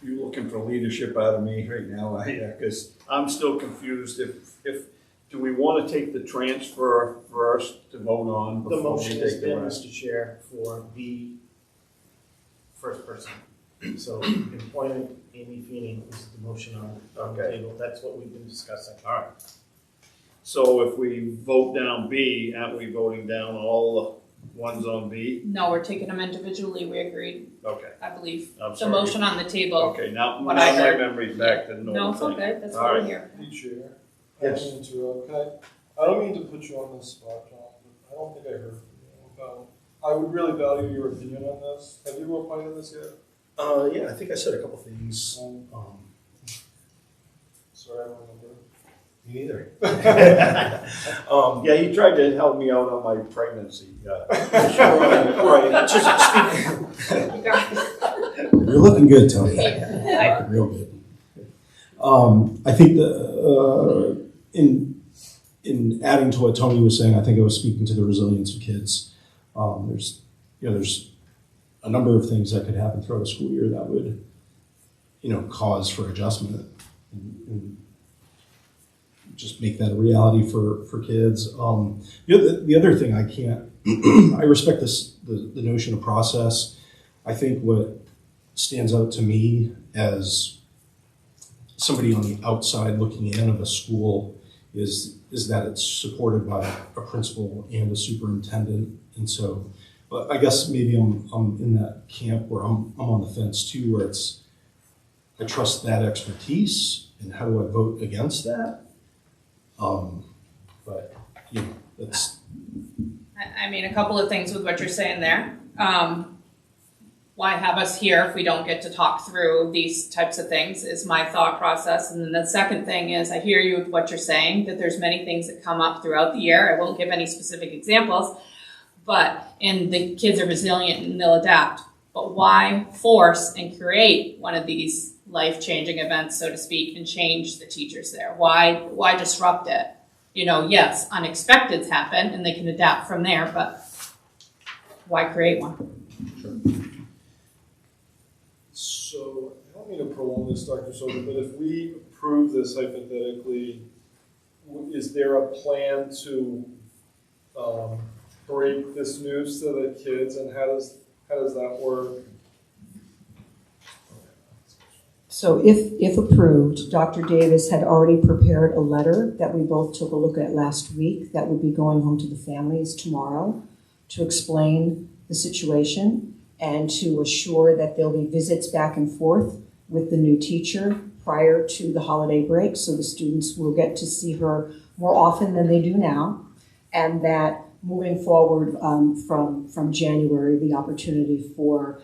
You're looking for leadership out of me right now, because I'm still confused. If do we want to take the transfer first to vote on The before we motion has take the been, rest? Mr. Chair, for the first person. So employment, Amy Feeney is the motion on the table. That's what we've been discussing. All right. So if we vote down B, aren't we voting down all the ones on B? No, we're taking them individually, we agreed, Okay. I believe. I'm The sorry. motion on the table. Okay, now What my I heard. memory's back to normal. No, it's thing. okay, that's All what we're right. here. Hey, Chair. Yes. I don't mean to interrupt. I don't mean to put you on the spot, John, but I don't think I heard from you about, I would really value your opinion on this. Have you opined on this yet? Yeah, I think I said a couple things. Sorry, I don't remember. Me neither. Yeah, you tried to help me out on my pregnancy. Right. Just You're looking good, Tony. Real good. I think in adding to what Tony was saying, I think I was speaking to the resilience of kids. There's a number of things that could happen throughout a school year that would, cause for adjustment and just make that a reality for kids. The other thing I can't, I respect the notion of process. I think what stands out to me as somebody on the outside looking in of a school is that it's supported by a principal and a superintendent. And so, I guess maybe I'm in that camp where I'm on the fence too, where I trust that expertise, and how do I vote against that? But that's. I mean, a couple of things with what you're saying there. Why have us here if we don't get to talk through these types of things is my thought process. And then the second thing is I hear you with what you're saying, that there's many things that come up throughout the year. I won't give any specific examples, and the kids are resilient and they'll adapt. But why force and create one of these life-changing events, so to speak, and change the teachers there? Why disrupt it? Yes, unexpecteds happen and they can adapt from there, but why create one? Sure. So, I don't mean to prolong this, Dr. Soder, but if we approve this hypothetically, is there a plan to break this news to the kids, and how does that work? So if approved, Dr. Davis had already prepared a letter that we both took a look at last week that would be going home to the families tomorrow to explain the situation and to assure that there'll be visits back and forth with the new teacher prior to the holiday break, so the students will get to see her more often than they do now, and that moving forward from January, the opportunity for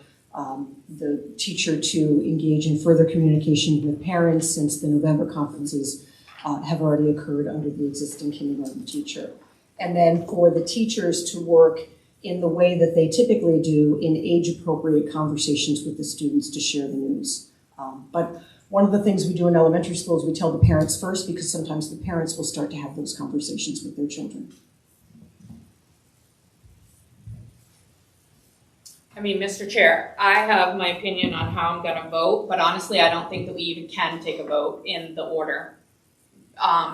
the teacher to engage in further communication with parents, since the November conferences have already occurred under the existing kindergarten teacher. And then for the teachers to work in the way that they typically do in age-appropriate conversations with the students to share the news. But one of the things we do in elementary school is we tell the parents first, because sometimes the parents will start to have those conversations with their children. I mean, Mr. Chair, I have my opinion on how I'm going to vote, but honestly, I don't think that we even can take a vote in the order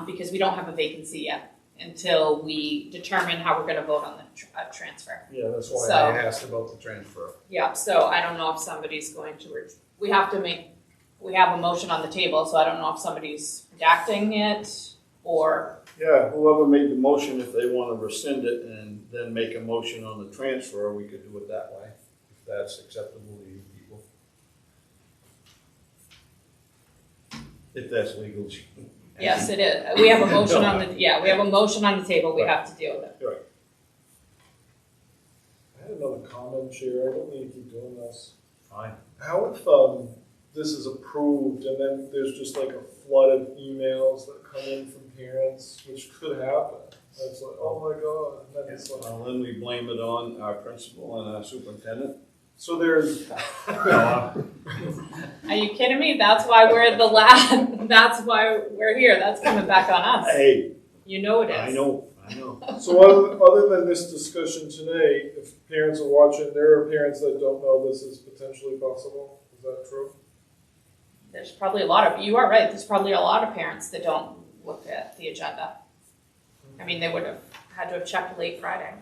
because we don't have a vacancy yet until we determine how we're going to vote on the transfer. Yeah, that's why I asked about the transfer. Yeah, so I don't know if somebody's going to, we have to make we have a motion on the table, so I don't know if somebody's redacting it or, Yeah, whoever made the motion, if they want to rescind it and then make a motion on the transfer, we could do it that way, if that's acceptable to you people. If that's legal. yes, it is. We have a motion on the, yeah, we have a motion on the table, we have to deal with it. Right. I had another comment, Chair. I don't need to keep doing this. Fine. How if this is approved and then there's just like a flood of emails that come in from parents, which could happen? It's like, oh my God. And then it's like, Well, then we blame it on our principal and our superintendent. so there's, Are you kidding me? That's why we're the last, that's why we're here. That's coming back on us. Hey, You know it is. I know. so other than this discussion today, if parents are watching, there are parents that don't know this is potentially possible. Is that true? There's probably a lot of, you are right, there's probably a lot of parents that don't look at the agenda. I mean, they would have had to have checked late Friday.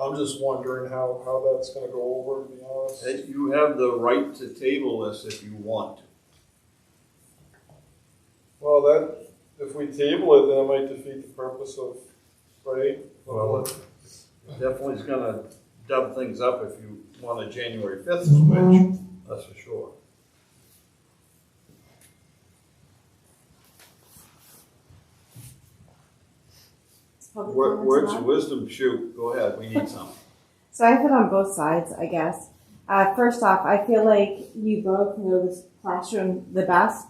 I'm just wondering how that's going to go over, to be honest. Hey, you have the right to table this if you want to. Well, that, if we table it, then it might defeat the purpose of, right? Well, definitely is gonna dub things up if you want a January 5th switch, that's for sure. Public Words comments of wisdom, shoot, go ahead, we need some. So I've been on both sides, I guess. First off, I feel like you both know this classroom the best,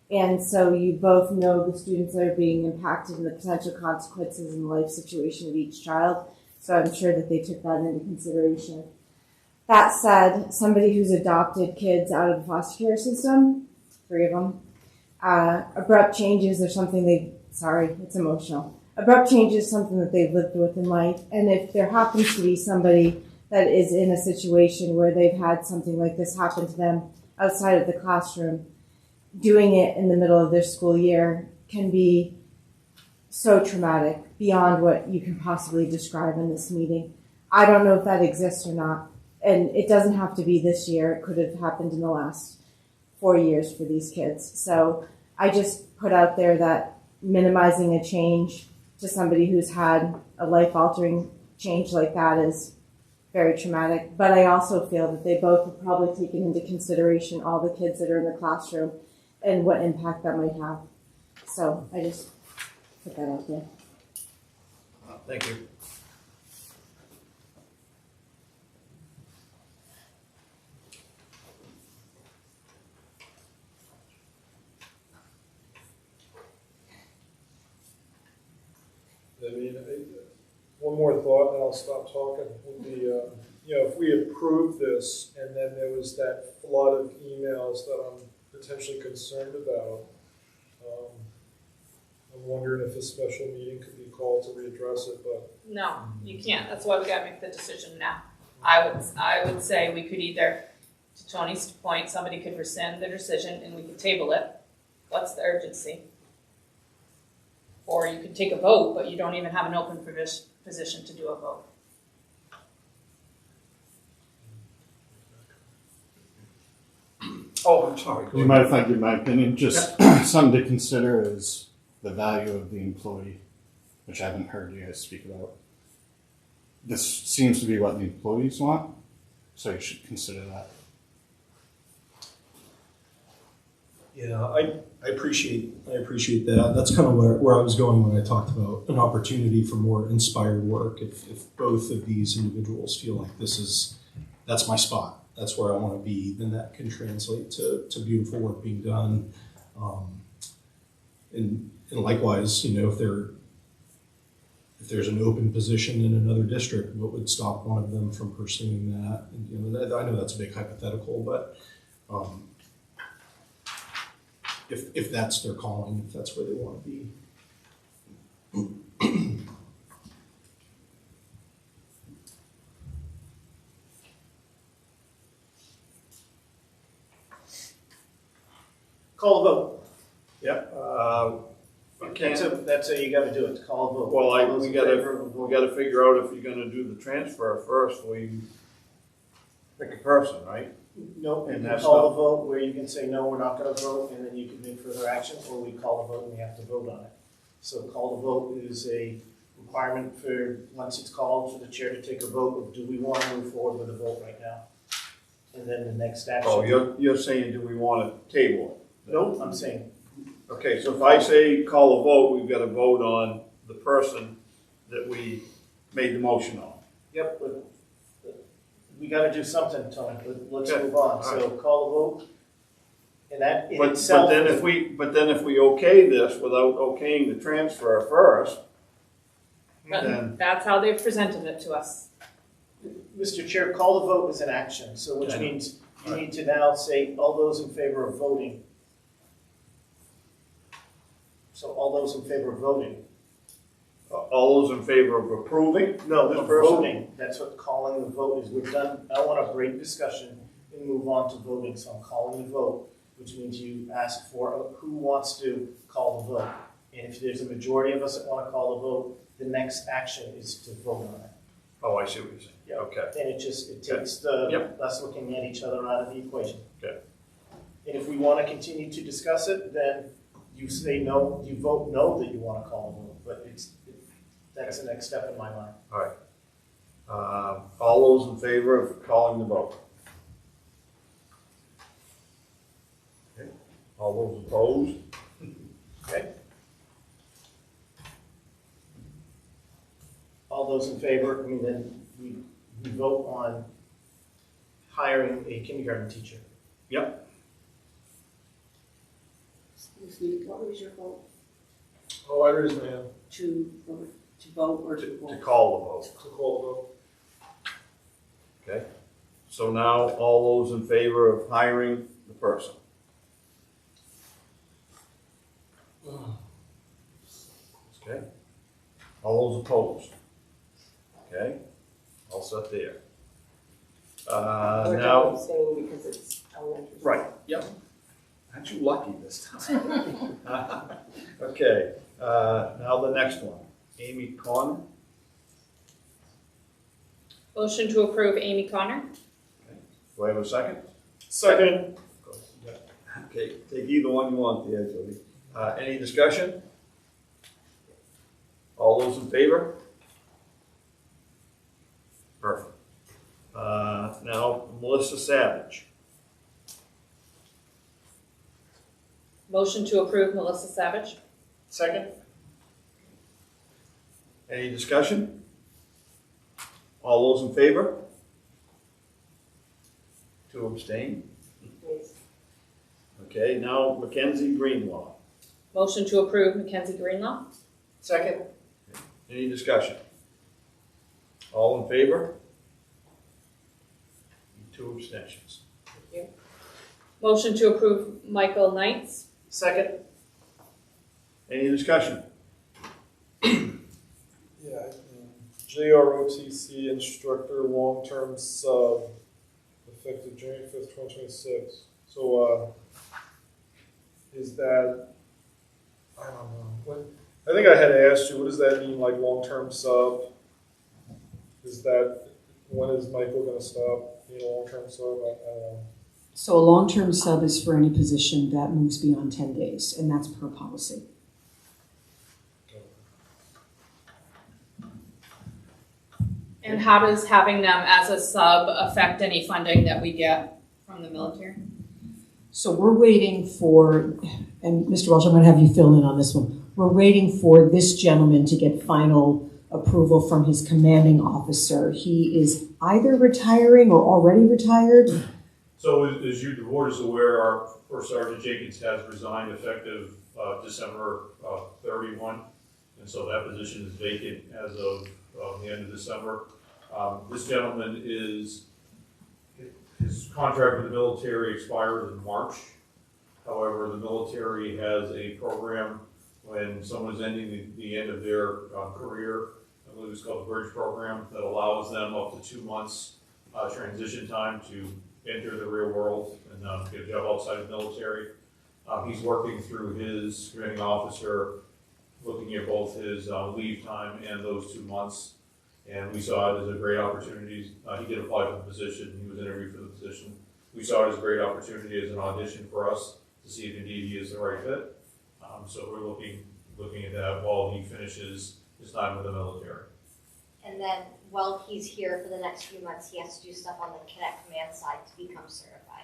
and so you both know the students that are being impacted and the potential consequences in the life situation of each child. So I'm sure that they took that into consideration. That said, somebody who's adopted kids out of the foster care system, 3 of them, abrupt changes are something it's emotional. Abrupt change is something that they've lived with in life, and if there happens to be somebody that is in a situation where they've had something like this happen to them outside of the classroom, doing it in the middle of their school year can be so traumatic beyond what you can possibly describe in this meeting. I don't know if that exists or not, and it doesn't have to be this year. It could have happened in the last 4 years for these kids. So I just put out there that minimizing a change to somebody who's had a life-altering change like that is very traumatic. But I also feel that they both have probably taken into consideration all the kids that are in the classroom and what impact that might have. So I just put that out there. Thank you. I mean, one more thought, and I'll stop talking. Would be, if we approve this, and then there was that flood of emails that I'm potentially concerned about, I'm wondering if a special meeting could be called to readdress it. But No, you can't. That's why we gotta make the decision now. I would say we could either, to Tony's point, somebody could rescind the decision and we could table it. What's the urgency? Or you could take a vote, but you don't even have an open position to do a vote. Oh, I'm sorry. You might if I give my opinion? Just something to consider is the value of the employee, which I haven't heard you guys speak about. This seems to be what the employees want, so you should consider that. Yeah, I appreciate that. That's kind of where I was going when I talked about an opportunity for more inspired work. If both of these individuals feel like that's my spot, that's where I want to be, then that can translate to beautiful work being done. And likewise, if there's an open position in another district, what would stop one of them from pursuing that? And, I know that's a big hypothetical, but if that's their calling, if that's where they want to be. Call the vote. Yep. That's how you gotta do it, call a vote. Well, All those we in favor of a vote. gotta figure out if you're gonna do the transfer first, before you pick a person, right? Nope, you And can that's call not- the vote where you can say, no, we're not gonna vote, and then you can make further action, or we call the vote and we have to vote on it. So call the vote is a requirement for, once it's called, for the chair to take a vote of, do we want to move forward with a vote right now? And then the next action. Oh, you're saying, do we want to table it? Nope, I'm saying, Okay, so if I say call a vote, we've got to vote on the person that we made the motion on. yep, but we gotta do something, Tony, but let's Okay, move on. all So call the vote. And that in But itself. then if we okay this without okaying the transfer first, then, But that's how they've presented it to us. Mr. Chair, call the vote is an action, so which Okay. means you need to now say, all those in favor of voting. So all those in favor of voting? all those in favor of approving? No, This of person? voting, that's what calling the vote is. We're done, I want a break discussion and move on to voting, so I'm calling the vote, which means you ask for who wants to call the vote. And if there's a majority of us that want to call the vote, the next action is to vote on it. Oh, I see what you're saying. Yeah. Okay. Then it takes the, Yep. us looking at each other out of the equation. Okay. And if we want to continue to discuss it, then you say no, you vote no that you want to call a vote, but that's the next step in my mind. All right. All those in favor of calling the vote? Okay. All those opposed? Okay? All those in favor, I mean, then we vote on hiring a kindergarten teacher. Yep. Excuse me, what was your vote? Oh, I raised my hand To vote or to To vote? call the vote. to call the vote. Okay. So now all those in favor of hiring the person? Okay. All those opposed? Okay. All set there. Or Now. I'm saying because it's elementary. Right, yep. Aren't you lucky this time? Okay, now the next one. Amy Connor. Motion to approve Amy Connor. Do I have a second? Second. Okay, take either one you want there, Jody. Any discussion? All those in favor? Perfect. Now, Melissa Savage. Motion to approve Melissa Savage. Second? Any discussion? All those in favor? To abstain? Yes. Okay, now Mackenzie Greenlaw. Motion to approve Mackenzie Greenlaw. Second? Any discussion? All in favor? 2 abstentions. Motion to approve Michael Knights. Second? Any discussion? Yeah, JROTC instructor, long-term sub, effective January 5th, 2026. So, is that, I don't know. I think I had asked you, what does that mean, like long-term sub? Is that, when is Michael gonna stop being a long-term sub? I don't know. So a long-term sub is for any position that moves beyond 10 days, and that's per policy. And how does having them as a sub affect any funding that we get from the military? So we're waiting for, and Mr. Welch, I'm going to have you fill in on this one. We're waiting for this gentleman to get final approval from his commanding officer. He is either retiring or already retired. So as you, the board is aware, our First Sergeant Jenkins has resigned effective December 31. And so that position is vacant as of the end of December. This gentleman his contract with the military expires in March. However, the military has a program when someone's ending the end of their career, I believe it's called the Bridge Program, that allows them up to 2 months transition time to enter the real world and get a job outside of the military. He's working through his commanding officer, looking at both his leave time and those 2 months. And we saw it as a great opportunity. He did apply for the position. He was interviewed for the position. We saw it as a great opportunity as an audition for us to see if indeed he is the right fit. So we're looking at that while he finishes his time with the military. And then while he's here for the next few months, he has to do stuff on the Connect Command side to become certified.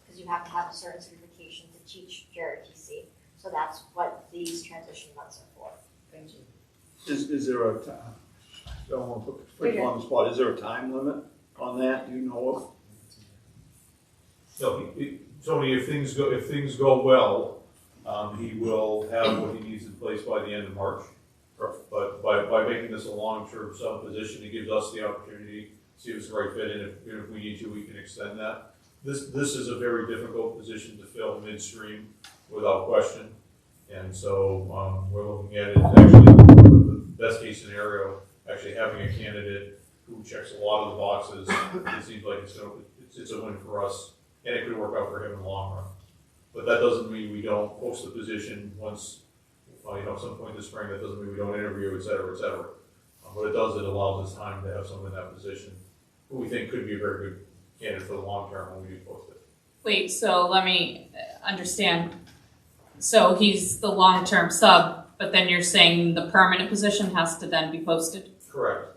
Because you have to have a certain certification to teach JROTC. So that's what these transition months are for. Thank you. Is there a time? I don't want to put you on the spot. Is there a time limit on that? Do you know of? So, Tony, if things go well, he will have what he needs in place by the end of March. But by making this a long-term sub position, it gives us the opportunity to see if it's the right fit, and if we need to, we can extend that. This is a very difficult position to fill midstream, without question. And so we're looking at it actually the best case scenario, actually having a candidate who checks a lot of the boxes. It seems like it's a win for us, and it could work out for him in the long run. But that doesn't mean we don't post the position once, at some point this spring. That doesn't mean we don't interview, et cetera, et cetera. What it does, it allows us time to have someone in that position who we think could be a very good candidate for the long term when we do post it. Wait, so let me understand. So he's the long-term sub, but then you're saying the permanent position has to then be posted? Correct.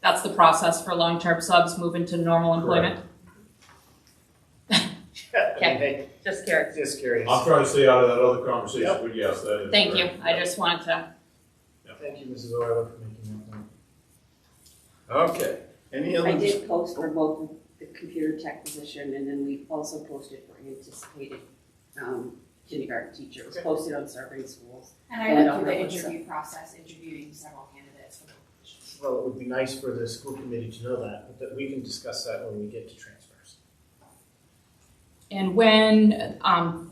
That's the process for long-term subs move into normal employment? Okay, just curious. Just curious. I'm trying to stay out of that other conversation, Yep. but yes, that is Thank correct. you. I just wanted to. Thank you, Mrs. Euler, for making that point. Okay. Any other? I did post for both the computer tech position, and then we also posted for anticipated kindergarten teacher. It was posted on Survey Schools. And I And went on through the our website. interview process, interviewing several candidates for the position. Well, it would be nice for the school committee to know that, but that we can discuss that when we get to transfers. And when,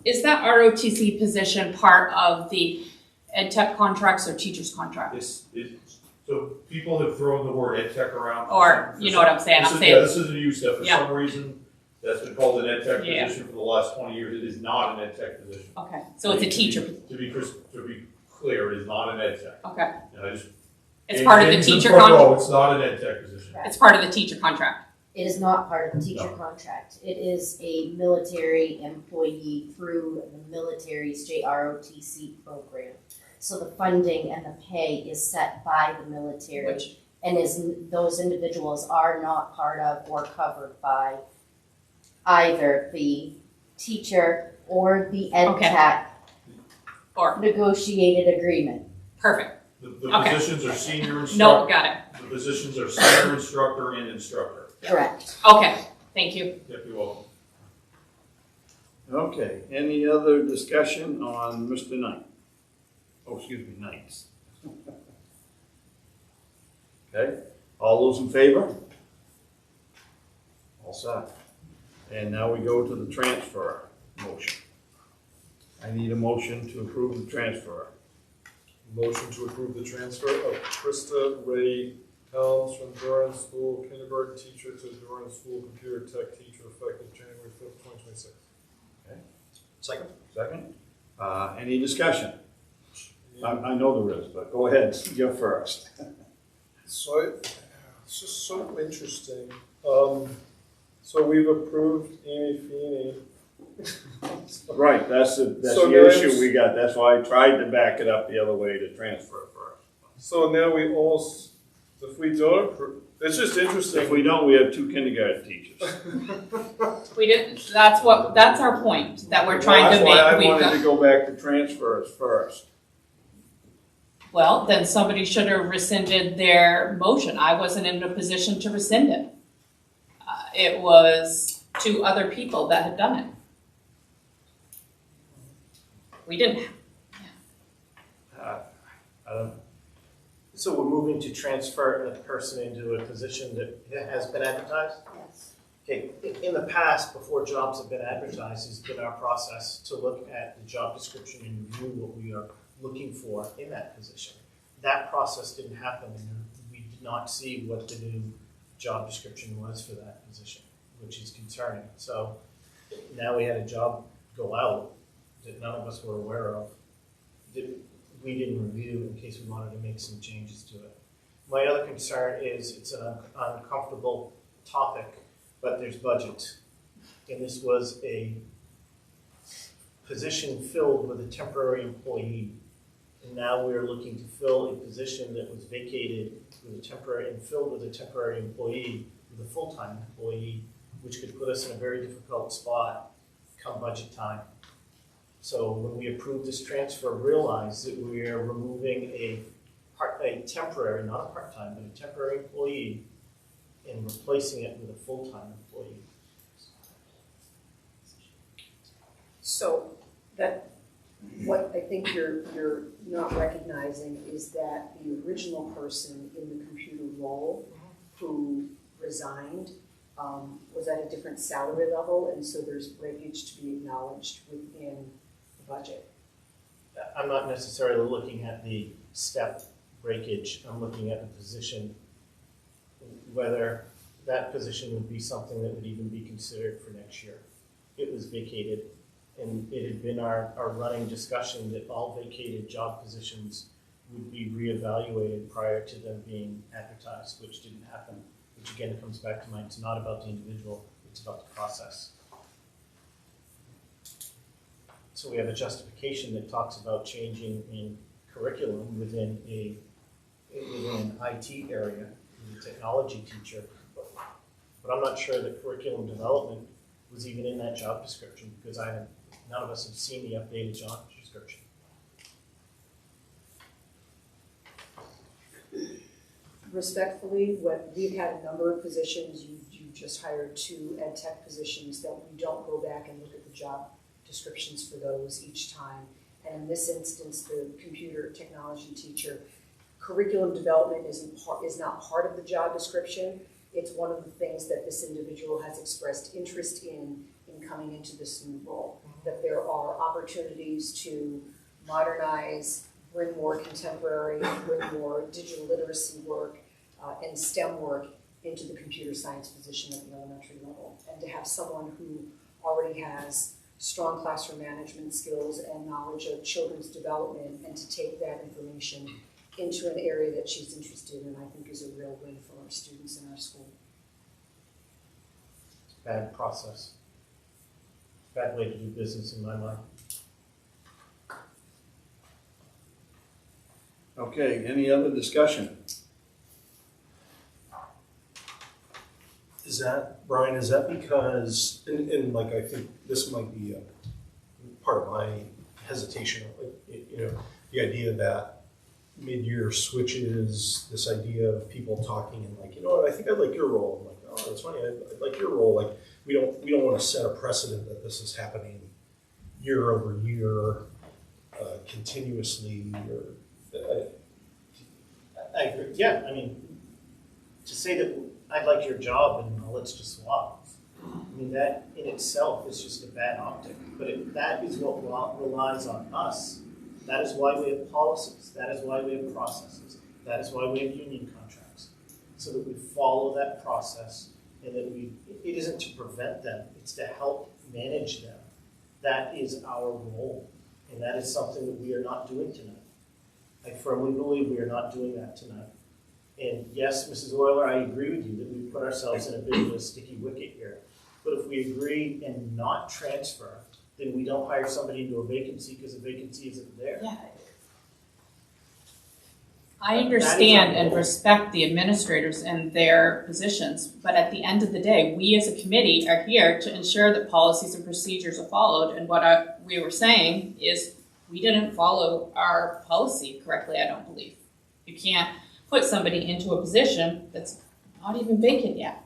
is that ROTC position part of the ed tech contracts or teachers contracts? So people have thrown the word ed tech around. Or, you know what I'm saying? I'm saying. Yeah, this isn't you, Steph. For Yeah. some reason, that's been called an ed tech Yeah. position for the last 20 years. It is not an ed tech position. Okay, so it's a teacher. To be clear, it is not an ed tech. Okay. And I just. It's part of the teacher contract. contract. It's not an ed tech position. It's part of the teacher contract. It is not part of the teacher contract. It is a military employee through the military's JROTC program. So the funding and the pay is set by the military. And those individuals are not part of or covered by either the teacher or the ed tech or negotiated agreement. Perfect. The Okay. positions are senior instructor. No, got it. The positions are senior instructor and instructor. Correct. Okay, thank you. Yep, you're welcome. Okay, any other discussion on Mr. Knight? Oh, excuse me, Knights. Okay, all those in favor? All set. And now we go to the transfer motion. I need a motion to approve the transfer. Motion to approve the transfer of Krista Ray Helms from Durham School kindergarten teacher to Durham School computer tech teacher effective January 5th, 2026. Okay. Second. Second. Any discussion? I know there is, but go ahead, you're first. So it's just so interesting. So we've approved Amy Feeney. Right, that's So the issue we got. That's why I tried to back it up the other way to transfer first. So now we also, if we don't approve, it's just interesting. If we don't, we have 2 kindergarten teachers. We didn't, that's our point that we're trying to make. That's why I We've wanted got- to go back to transfers first. Well, then somebody should have rescinded their motion. I wasn't in a position to rescind it. It was 2 other people that had done it. We didn't. I don't. So we're moving to transfer a person into a position that has been advertised? Yes. Okay, in the past, before jobs have been advertised, it's been our process to look at the job description and review what we are looking for in that position. That process didn't happen, and we did not see what the new job description was for that position, which is concerning. So now we had a job go out that none of us were aware of, that we didn't review in case we wanted to make some changes to it. My other concern is it's an uncomfortable topic, but there's budget. And this was a position filled with a temporary employee. And now we're looking to fill a position that was vacated with a temporary and filled with a temporary employee with a full-time employee, which could put us in a very difficult spot come budget time. So when we approve this transfer, realize that we are removing a temporary, not a part-time, but a temporary employee and replacing it with a full-time employee. So that, what I think you're not recognizing is that the original person in the computer role who resigned was at a different salary level, and so there's breakage to be acknowledged within the budget. I'm not necessarily looking at the step breakage. I'm looking at the position, whether that position would be something that would even be considered for next year. It was vacated, and it had been our running discussion that all vacated job positions would be reevaluated prior to them being advertised, which didn't happen. Which again comes back to mine. It's not about the individual, it's about the process. So we have a justification that talks about changing in curriculum within an IT area, with a technology teacher. But I'm not sure that curriculum development was even in that job description, because none of us have seen the updated job description. Respectfully, we've had a number of positions, you've just hired 2 ed tech positions that we don't go back and look at the job descriptions for those each time. And in this instance, the computer technology teacher, curriculum development is not part of the job description. It's one of the things that this individual has expressed interest in coming into this new role. That there are opportunities to modernize, bring more contemporary, bring more digital literacy work and STEM work into the computer science position at the elementary level. And to have someone who already has strong classroom management skills and knowledge of children's development, and to take that information into an area that she's interested in, I think is a real win for our students in our school. Bad process. Bad way to do business in my mind. Okay, any other discussion? Is that, Brian, is that because, and like I think this might be a part of my hesitation, like, you know, the idea that mid-year switches, this idea of people talking and like, you know what, I think I'd like your role. I'm like, oh, that's funny, I'd like your role. Like, we don't want to set a precedent that this is happening year over year, continuously, or I agree. Yeah, I mean, to say that I'd like your job and let's just swap. I mean, that in itself is just a bad optic. But that is what relies on us. That is why we have policies. That is why we have processes. That is why we have union contracts. So that we follow that process, and that it isn't to prevent them, it's to help manage them. That is our role. And that is something that we are not doing tonight. I firmly believe we are not doing that tonight. And yes, Mrs. Euler, I agree with you that we put ourselves in a bit of a sticky wicket here. But if we agree and not transfer, then we don't hire somebody into a vacancy because the vacancy isn't there. Yeah. I understand and respect the administrators and their positions, but at the end of the day, we as a committee are here to ensure that policies and procedures are followed. And what we were saying is we didn't follow our policy correctly, I don't believe. You can't put somebody into a position that's not even vacant yet.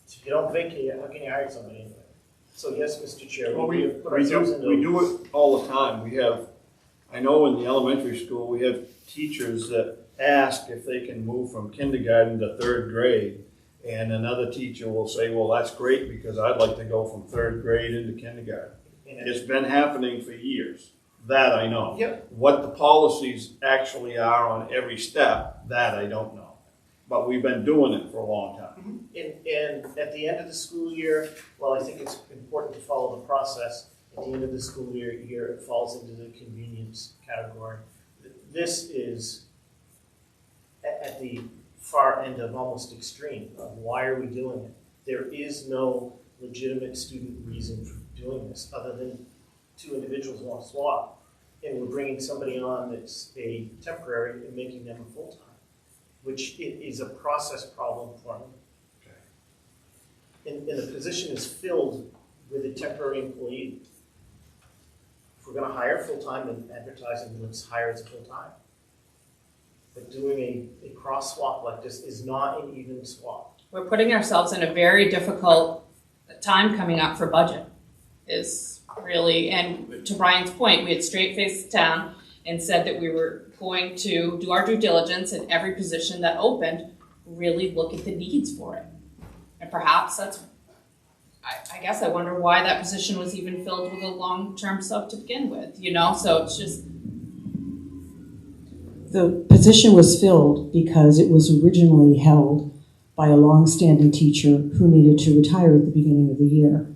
So if you don't vacate it, how can you hire somebody into it? So yes, Mr. Chair, Well, we do it all the time. We have, I know in the elementary school, we have teachers that ask if they can move from kindergarten to 3rd grade. And another teacher will say, well, that's great because I'd like to go from 3rd grade into kindergarten. It's been happening for years. That I know. Yep. What the policies actually are on every step, that I don't know. But we've been doing it for a long time. And at the end of the school year, well, I think it's important to follow the process. At the end of the school year, it falls into the convenience category. This is, at the far end of almost extreme of why are we doing it? There is no legitimate student reason for doing this other than two individuals want to swap. And we're bringing somebody on that's a temporary and making them a full-time, which it is a process problem for them. And the position is filled with a temporary employee. If we're gonna hire full-time and advertising, let's hire as a full-time. But doing a cross swap like this is not an even swap. We're putting ourselves in a very difficult time coming up for budget. Is really, and to Brian's point, we had straight faced the town and said that we were going to do our due diligence in every position that opened, really look at the needs for it. And perhaps that's, I guess I wonder why that position was even filled with a long-term sub to begin with, you know? So it's just. The position was filled because it was originally held by a long-standing teacher who needed to retire at the beginning of the year.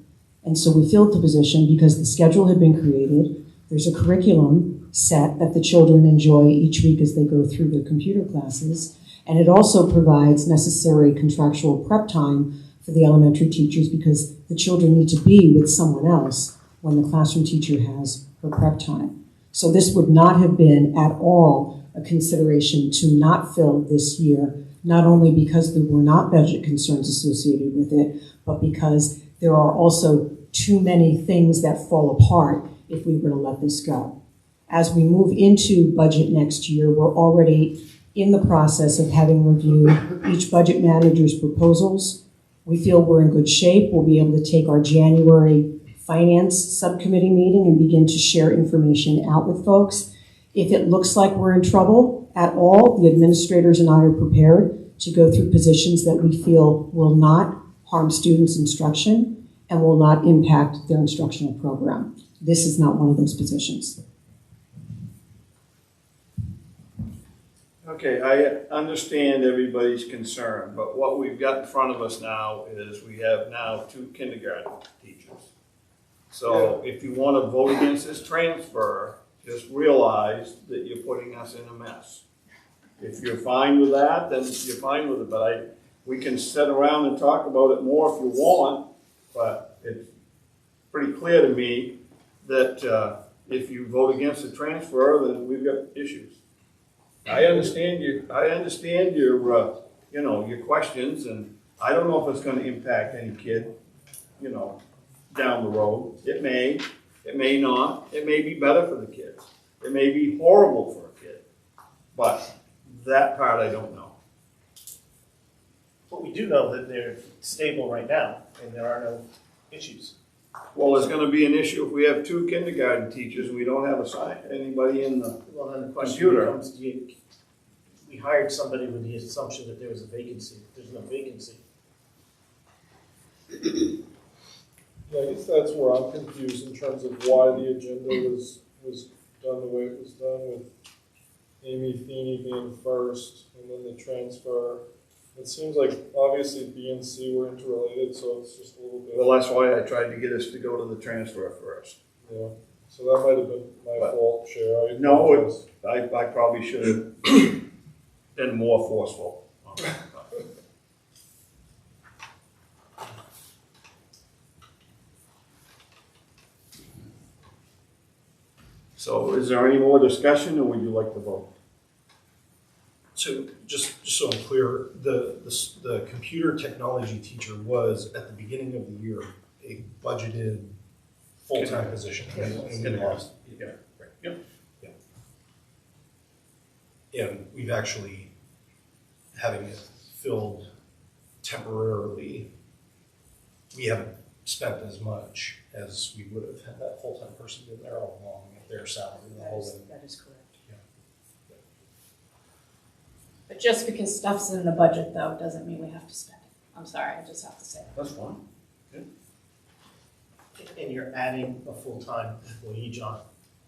And so we filled the position because the schedule had been created. There's a curriculum set that the children enjoy each week as they go through their computer classes. And it also provides necessary contractual prep time for the elementary teachers because the children need to be with someone else when the classroom teacher has her prep time. So this would not have been at all a consideration to not fill this year, not only because there were not budget concerns associated with it, but because there are also too many things that fall apart if we were to let this go. As we move into budget next year, we're already in the process of having reviewed each budget manager's proposals. We feel we're in good shape. We'll be able to take our January finance subcommittee meeting and begin to share information out with folks. If it looks like we're in trouble at all, the administrators and I are prepared to go through positions that we feel will not harm students' instruction and will not impact their instructional program. This is not one of those positions. Okay, I understand everybody's concern, but what we've got in front of us now is we have now 2 kindergarten teachers. So if you want to vote against this transfer, just realize that you're putting us in a mess. If you're fine with that, then you're fine with it, but we can sit around and talk about it more if you want, but it's pretty clear to me that if you vote against the transfer, then we've got issues. I understand your your questions, and I don't know if it's going to impact any kid, down the road. It may not. It may be better for the kids. It may be horrible for a kid, but that part I don't know. But we do know that they're stable right now, and there are no issues. Well, there's going to be an issue if we have 2 kindergarten teachers and we don't have anybody in the Well, then the question computer. becomes, we hired somebody with the assumption that there was a vacancy. There's no vacancy. Yeah, I guess that's where I'm confused in terms of why the agenda was done the way it was done, with Amy Feeney being first and then the transfer. It seems like obviously B and C were interrelated, so it's just a little bit. Well, that's why I tried to get us to go to the transfer first. Yeah, so that might have been my fault, Chair. No, I probably should have been more forceful. So is there any more discussion, or would you like to vote? So just so I'm clear, the computer technology teacher was at the beginning of the year a budgeted full-time position. And we've actually, having it filled temporarily, we haven't spent as much as we would have had that full-time person been there all along at their salary. That is correct. But just because stuff's in the budget, though, doesn't mean we have to spend it. I'm sorry, I just have to say it. That's fine. And you're adding a full-time employee, John.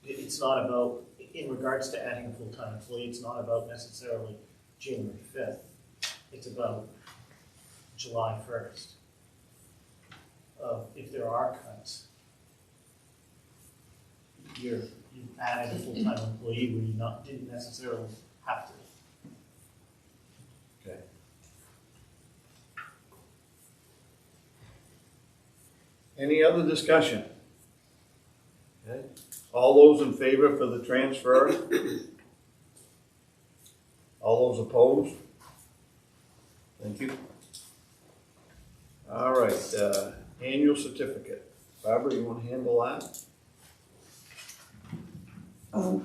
It's not about, in regards to adding a full-time employee, it's not about necessarily January 5th. It's about July 1st. If there are cuts, you've added a full-time employee where you didn't necessarily have to. Any other discussion? Okay. All those in favor for the transfer? All those opposed? Thank you. All right, annual certificate. Barbara, you want to handle that?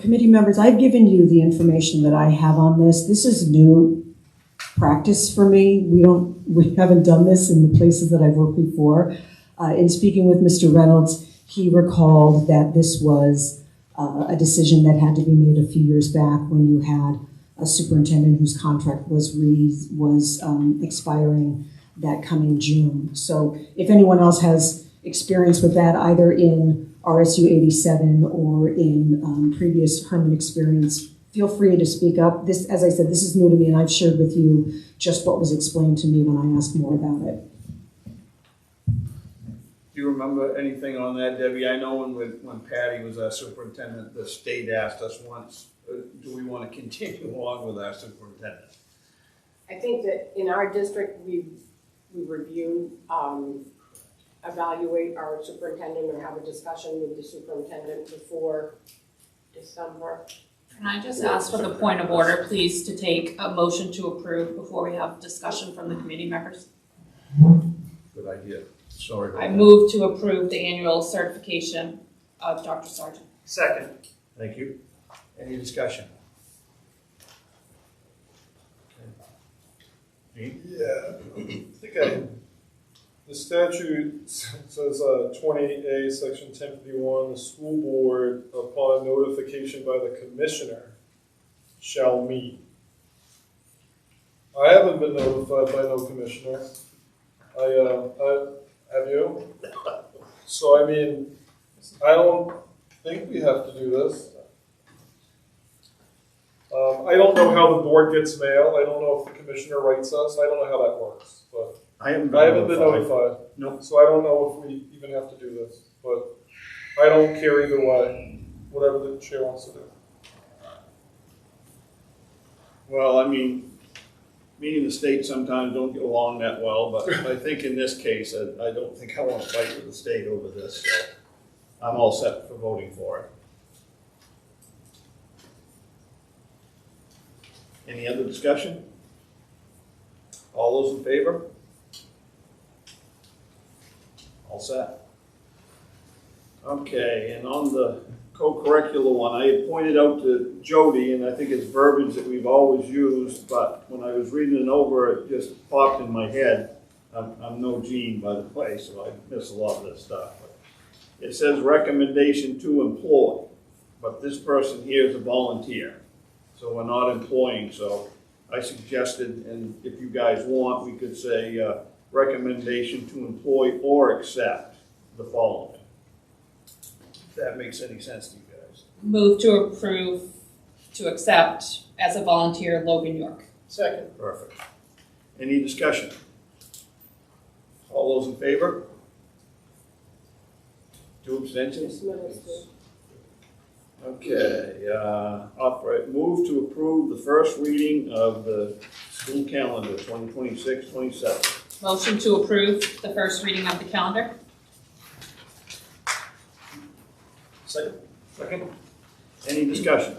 Committee members, I've given you the information that I have on this. This is new practice for me. We haven't done this in the places that I've worked before. In speaking with Mr. Reynolds, he recalled that this was a decision that had to be made a few years back when you had a superintendent whose contract was expiring that coming June. So if anyone else has experience with that, either in RSU 87 or in previous Herman experience, feel free to speak up. This, as I said, this is new to me, and I've shared with you just what was explained to me when I asked more about it. Do you remember anything on that, Debbie? I know when Patty was our superintendent, the state asked us once, do we want to continue on with our superintendent? I think that in our district, we review, evaluate our superintendent or have a discussion with the superintendent before December. Can I just ask for the point of order, please, to take a motion to approve before we have discussion from the committee members? Good idea. Sorry about I that. move to approve the annual certification of Dr. Sargent. Second. Thank you. Any discussion? Okay. Yeah, I think the statute says 28A, section 1051, the school board, upon notification by the commissioner, shall meet. I haven't been notified by no commissioner. Have you? So, I mean, I don't think we have to do this. I don't know how the board gets mail. I don't know if the commissioner writes us. I don't know how that works, but I haven't been notified. Nope. So I don't know if we even have to do this, but I don't care either way, whatever the chair wants to do. Well, I mean, me and the state sometimes don't get along that well, but I think in this case, I don't think I want to fight with the state over this, so I'm all set for voting for it. Any other discussion? All those in favor? All set. Okay, and on the co-curricular one, I had pointed out to Jody, and I think it's verbiage that we've always used, but when I was reading it over, it just popped in my head. I'm no Gene, by the way, so I miss a lot of this stuff. But it says recommendation to employ, but this person here is a volunteer, so we're not employing. So I suggested, and if you guys want, we could say recommendation to employ or accept the following. If that makes any sense to you guys. Move to approve, to accept as a volunteer Logan York. Second. Perfect. Any discussion? All those in favor? 2 abstentions? Okay, move to approve the first reading of the school calendar 2026-27. Motion to approve the first reading of the calendar. Second. Any discussion?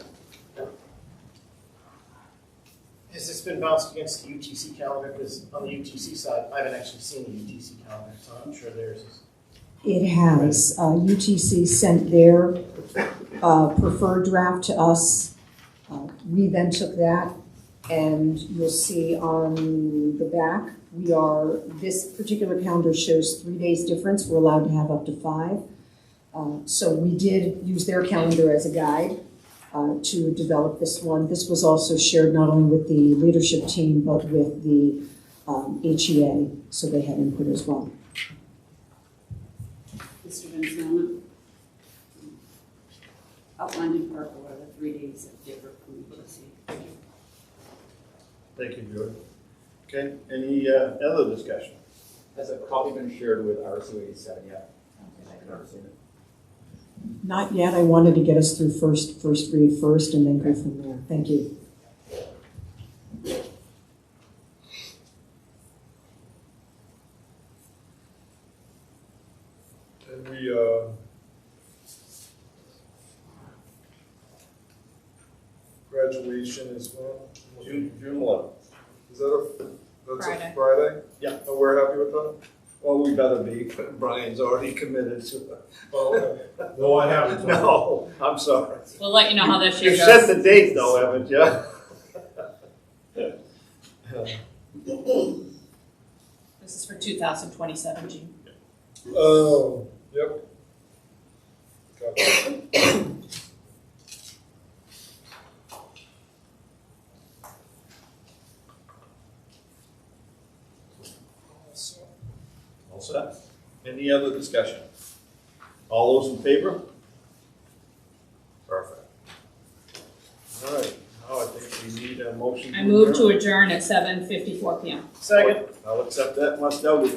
Has this been bounced against the UTC calendar? Because on the UTC side, I haven't actually seen the UTC calendar, so I'm sure theirs is. It has. UTC sent their preferred draft to us. We then took that, and you'll see on the back, this particular calendar shows 3 days difference. We're allowed to have up to 5. So we did use their calendar as a guide to develop this one. This was also shared not only with the leadership team, but with the HEA, so they had input as well. Mr. Vinciana, outlined in purple are the 3 days that differ from UTC. Thank you, Jordan. Okay, any other discussion? Has a copy been shared with RSU 87 yet? I've never seen it. Not yet. I wanted to get us through first read first and then go from there. Thank you. graduation is when? June 11th. Is that that's Friday. a Friday? Yeah. And we're happy with that? Well, we better be, Brian's already committed to it. Oh, okay. No, I haven't. No, I'm sorry. We'll let you know how this year You goes. set the date though, haven't you? This is for 2027, Gene. Oh, yep. Got that. All set. Any other discussion? All those in favor? Perfect. All right, now I think we need a motion. I move to adjourn at 7:54 p.m. Second. I'll accept that, Marcelli.